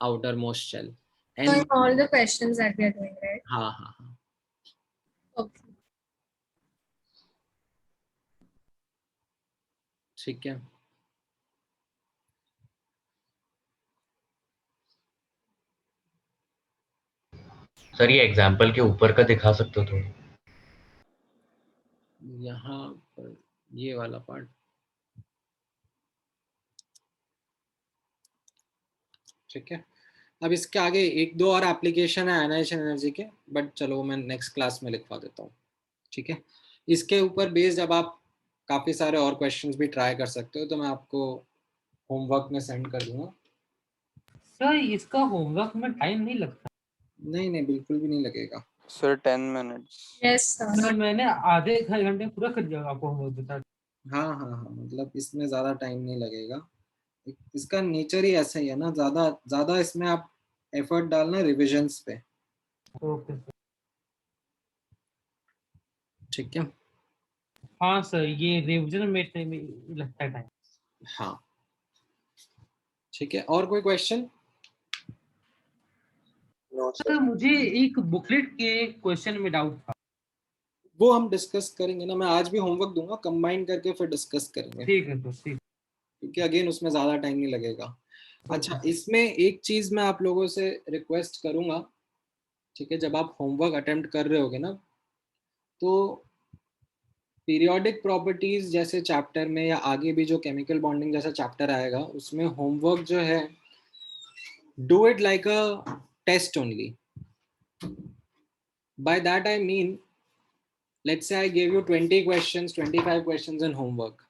Speaker 1: outermost shell.
Speaker 2: So in all the questions that we are doing, right?
Speaker 1: हाँ।
Speaker 2: Okay.
Speaker 1: ठीक है।
Speaker 6: सर ये एग्जाम्पल के ऊपर का दिखा सकते हो थोड़ा?
Speaker 1: यहाँ पर ये वाला पार्ट ठीक है, अब इसके आगे एक दो और एप्लीकेशन है आयनाइजेशन एनर्जी के, बट चलो मैं नेक्स्ट क्लास में लिखवा देता हूँ। ठीक है, इसके ऊपर बेस्ड जब आप काफ़ी सारे और क्वेश्चंस भी ट्राई कर सकते हो, तो मैं आपको होमवर्क में सेंड कर दूंगा।
Speaker 4: सर इसका होमवर्क में टाइम नहीं लगता?
Speaker 1: नहीं, बिल्कुल भी नहीं लगेगा
Speaker 9: सर 10 minutes.
Speaker 2: Yes,
Speaker 4: सर मैंने आधे एक घंटे में पूरा कर दिया आपको होमवर्क बता।
Speaker 1: हाँ, मतलब इसमें ज़्यादा टाइम नहीं लगेगा, इसका नेचर ही ऐसा ही है ना, ज़्यादा इसमें आप एफर्ट डालना रिविजन्स पे।
Speaker 4: Okay sir.
Speaker 1: ठीक है,
Speaker 4: हाँ सर, ये रिविजन में लगता है टाइम।
Speaker 1: हाँ ठीक है, और कोई क्वेश्चन?
Speaker 4: सर मुझे एक बुकलेट के क्वेश्चन में डाउट था।
Speaker 1: वो हम डिस्कस करेंगे ना, मैं आज भी होमवर्क दूंगा, कंबाइन करके फिर डिस्कस करेंगे।
Speaker 4: ठीक है सर, ठीक।
Speaker 1: क्योंकि अगेन उसमें ज़्यादा टाइम नहीं लगेगा। अच्छा, इसमें एक चीज़ मैं आप लोगों से रिक्वेस्ट करूंगा, ठीक है, जब आप होमवर्क अटेम्प्ट कर रहे होगे ना, तो पीरियोडिक प्रॉपर्टीज जैसे चैप्टर में या आगे भी जो केमिकल बॉन्डिंग जैसा चैप्टर आएगा, उसमें होमवर्क जो है do it like a test only. By that I mean, let's say I give you 20 questions, 25 questions in homework,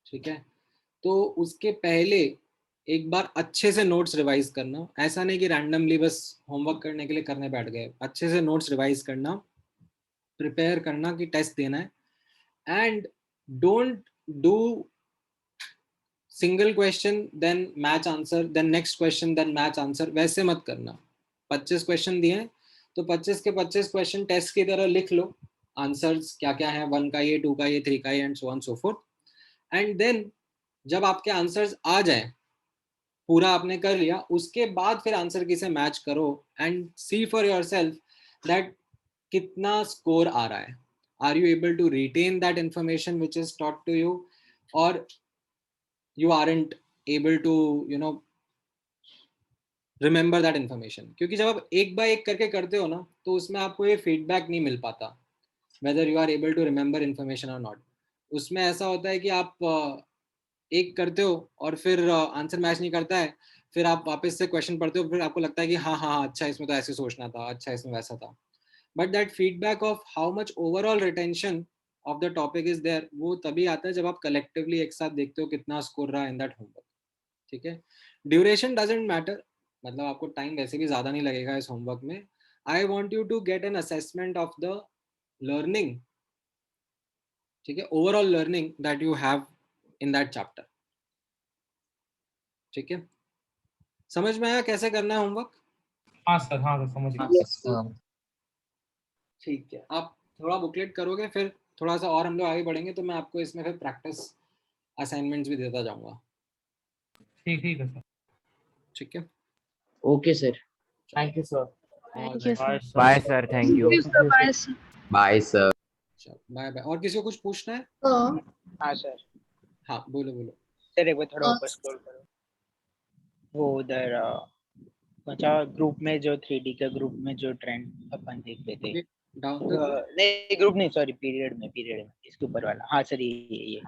Speaker 1: ठीक है, तो उसके पहले एक बार अच्छे से नोट्स रिवाइज करना। ऐसा नहीं कि रैंडमली बस होमवर्क करने के लिए करने बैठ गए, अच्छे से नोट्स रिवाइज करना, प्रिपेयर करना कि टेस्ट देना है। And don't do single question then match answer, then next question, then match answer, वैसे मत करना। 25 क्वेश्चन दिए हैं तो 25 के 25 क्वेश्चन टेस्ट की तरह लिख लो, आंसर्स क्या क्या है, 1 का ये, 2 का ये, 3 का ये, and so on so forth. And then जब आपके आंसर्स आ जाए, पूरा आपने कर लिया, उसके बाद फिर आंसर की से मैच करो and see for yourself that कितना स्कोर आ रहा है। Are you able to retain that information which is taught to you, और you aren't able to remember that information। क्योंकि जब आप एक बाय एक करके करते हो ना, तो उसमें आपको ये फीडबैक नहीं मिल पाता whether you are able to remember information or not। उसमें ऐसा होता है कि आप एक करते हो और फिर आंसर मैच नहीं करता है, फिर आप वापस से क्वेश्चन पढ़ते हो, फिर आपको लगता है कि हाँ अच्छा इसमें तो ऐसे सोचना था, अच्छा इसमें वैसा था। But that feedback of how much overall retention of the topic is there, वो तभी आता है जब आप कलेक्टिवली एक साथ देखते हो कितना स्कोर रहा इन दैट होमवर्क। ठीक है, ड्यूरेशन डजंट मैटर, मतलब आपको टाइम वैसे भी ज्यादा नहीं लगेगा इस होमवर्क में। I want you to get an assessment of the learning, ठीक है, overall learning that you have in that chapter. ठीक है, समझ में आया कैसे करना है होमवर्क?
Speaker 4: हाँ सर, हाँ सर, समझ गया।
Speaker 1: ठीक है, आप थोड़ा बुकलेट करोगे, फिर थोड़ा सा और हम लोग आगे बढ़ेंगे, तो मैं आपको इसमें फिर प्रैक्टिस असाइनमेंट्स भी देता जाऊंगा।
Speaker 4: ठीक है सर।
Speaker 1: ठीक है,
Speaker 11: okay sir,
Speaker 19: thank you sir.
Speaker 15: Thank you, sir.
Speaker 18: Bye, sir. Thank you.
Speaker 11: Bye sir.
Speaker 1: Bye bye. और किसी को कुछ पूछना है?
Speaker 14: हाँ सर।
Speaker 1: हाँ बोलो।
Speaker 14: सर एक बार थोड़ा ऊपर स्क्रॉल करो, वो उधर बचा ग्रुप में जो 3D के ग्रुप में जो ट्रेंड अपन देख लेते हैं। नहीं ग्रुप नहीं, सॉरी, पीरियड में इसके ऊपर वाला। हाँ सर, ये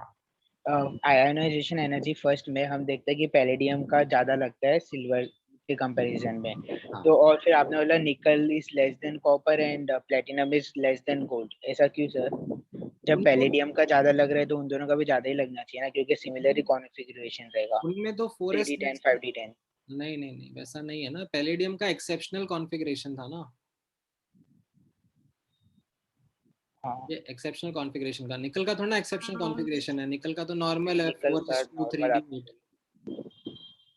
Speaker 14: आयोनाइजेशन एनर्जी फर्स्ट में हम देखते हैं कि पैलेडियम का ज्यादा लगता है सिल्वर के कंपैरिजन में। तो और फिर आपने बोला निकल is less than copper and platinum is less than gold, ऐसा क्यों सर? जब पैलेडियम का ज्यादा लग रहा है तो उन दोनों का भी ज्यादा ही लगना चाहिए ना, क्योंकि सिमिलर ही कॉन्फ़िगरेशन रहेगा।
Speaker 1: उनमें तो 4s
Speaker 14: 3d10 5d10।
Speaker 1: नहीं वैसा नहीं है ना, पैलेडियम का एक्सेप्शनल कॉन्फ़िगरेशन था ना। ये एक्सेप्शनल कॉन्फ़िगरेशन का, निकल का थोड़ा ना एक्सेप्शनल कॉन्फ़िगरेशन है, निकल का तो नॉर्मल है 4:2 3d8।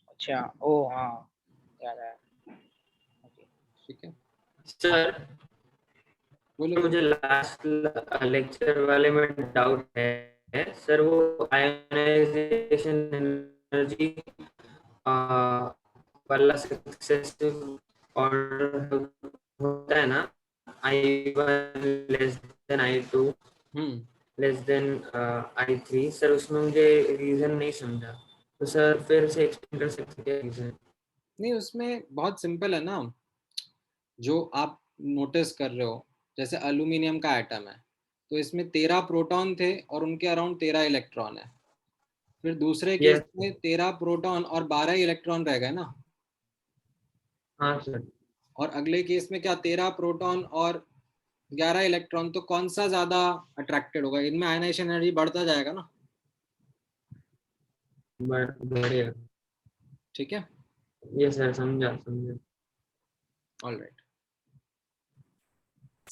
Speaker 14: अच्छा, ओ हाँ याद आया।
Speaker 1: ठीक है
Speaker 3: सर,
Speaker 1: बोलो।
Speaker 3: मुझे लास्ट लेक्चर वाले में डाउट है सर, वो आयोनाइजेशन एनर्जी वाला सक्सेसिव ऑर्डर होता है ना, I1 less than I2 less than I3, sir उसमें मुझे रीजन नहीं समझा, तो सर फिर से एक्सप्लेन कर सकते हैं रीजन?
Speaker 1: नहीं, उसमें बहुत सिंपल है ना, जो आप नोटिस कर रहे हो, जैसे एल्यूमिनियम का एटम है, तो इसमें 13 प्रोटॉन थे और उनके अराउंड 13 इलेक्ट्रॉन है। फिर दूसरे केस में 13 प्रोटॉन और 12 इलेक्ट्रॉन रह गए ना,
Speaker 3: हाँ सर।
Speaker 1: और अगले केस में क्या 13 प्रोटॉन और 11 इलेक्ट्रॉन, तो कौन सा ज्यादा अट्रैक्टेड होगा? इनमें आयनाइजेशन एनर्जी बढ़ता जाएगा ना,
Speaker 3: बढ़ेगा।
Speaker 1: ठीक है,
Speaker 3: ये सर समझा।
Speaker 1: Alright.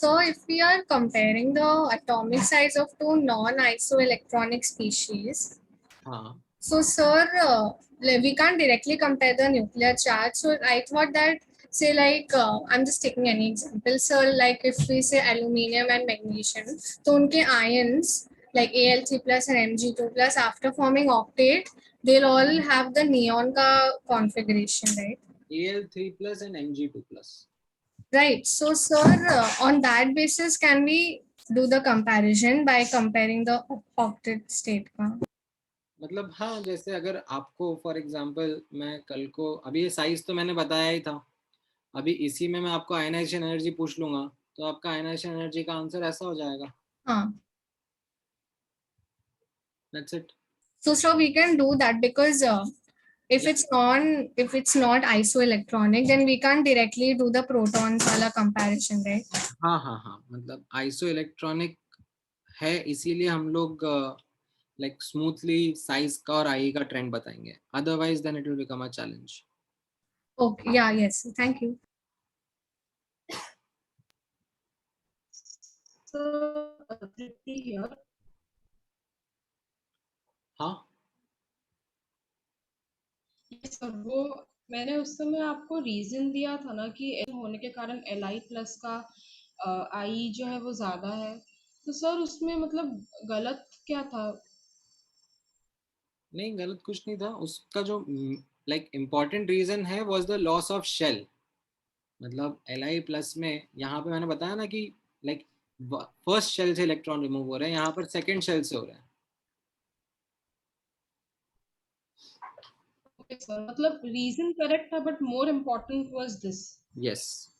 Speaker 2: So if we are comparing the atomic size of two non-isoelectronic species,
Speaker 1: हाँ,
Speaker 2: so sir, we can't directly compare the nuclear charge. So I thought that, say like, I'm just taking any example, sir, like if we say aluminium and magnesium, so unke ions like Al3 plus and Mg2 plus, after forming octet, they'll all have the neon ka configuration, right?
Speaker 1: Al3 plus and Mg2 plus.
Speaker 2: Right. So, sir, on that basis, can we do the comparison by comparing the octet state का?
Speaker 1: मतलब हाँ, जैसे अगर आपको for example मैं कल को, अभी ये साइज तो मैंने बताया ही था, अभी इसी में मैं आपको आयनाइजेशन एनर्जी पूछ लूंगा तो आपका आयनाइजेशन एनर्जी का आंसर ऐसा हो जाएगा।
Speaker 2: हाँ.
Speaker 1: That's it.
Speaker 2: So we can do that because if it's not isoelectronic, then we can't directly do the protons वाला comparison, right?
Speaker 1: हाँ, मतलब आइसो इलेक्ट्रॉनिक है, इसीलिए हम लोग लाइक स्मूथली साइज का और आई का ट्रेंड बताएंगे, otherwise then it will become a challenge.
Speaker 2: Okay. Yeah. Yes. Thank you.
Speaker 13: So, Tripti here.
Speaker 1: हाँ,
Speaker 13: Yes, sir, वो मैंने उस समय आपको रीजन दिया था ना कि ऐसे होने के कारण Li प्लस का आई जो है वो ज्यादा है, तो सर उसमें मतलब गलत क्या था?
Speaker 1: नहीं गलत कुछ नहीं था, उसका जो लाइक इम्पोर्टेंट रीजन है was the loss of shell. मतलब Li प्लस में यहाँ पे मैंने बताया ना कि लाइक फर्स्ट शेल से इलेक्ट्रॉन रिमूव हो रहे हैं, यहाँ पर सेकंड शेल से हो रहे हैं।
Speaker 13: Okay, sir, मतलब रीजन करेक्ट था but more important was this.
Speaker 1: Yes,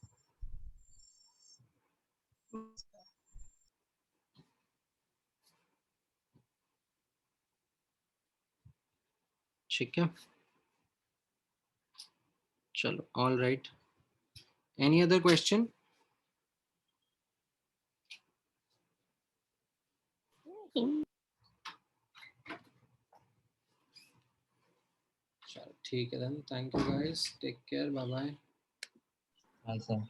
Speaker 1: ठीक है, चलो, all right. Any other question? चलो ठीक है, then thank you guys, take care, bye bye.
Speaker 5: Bye sir.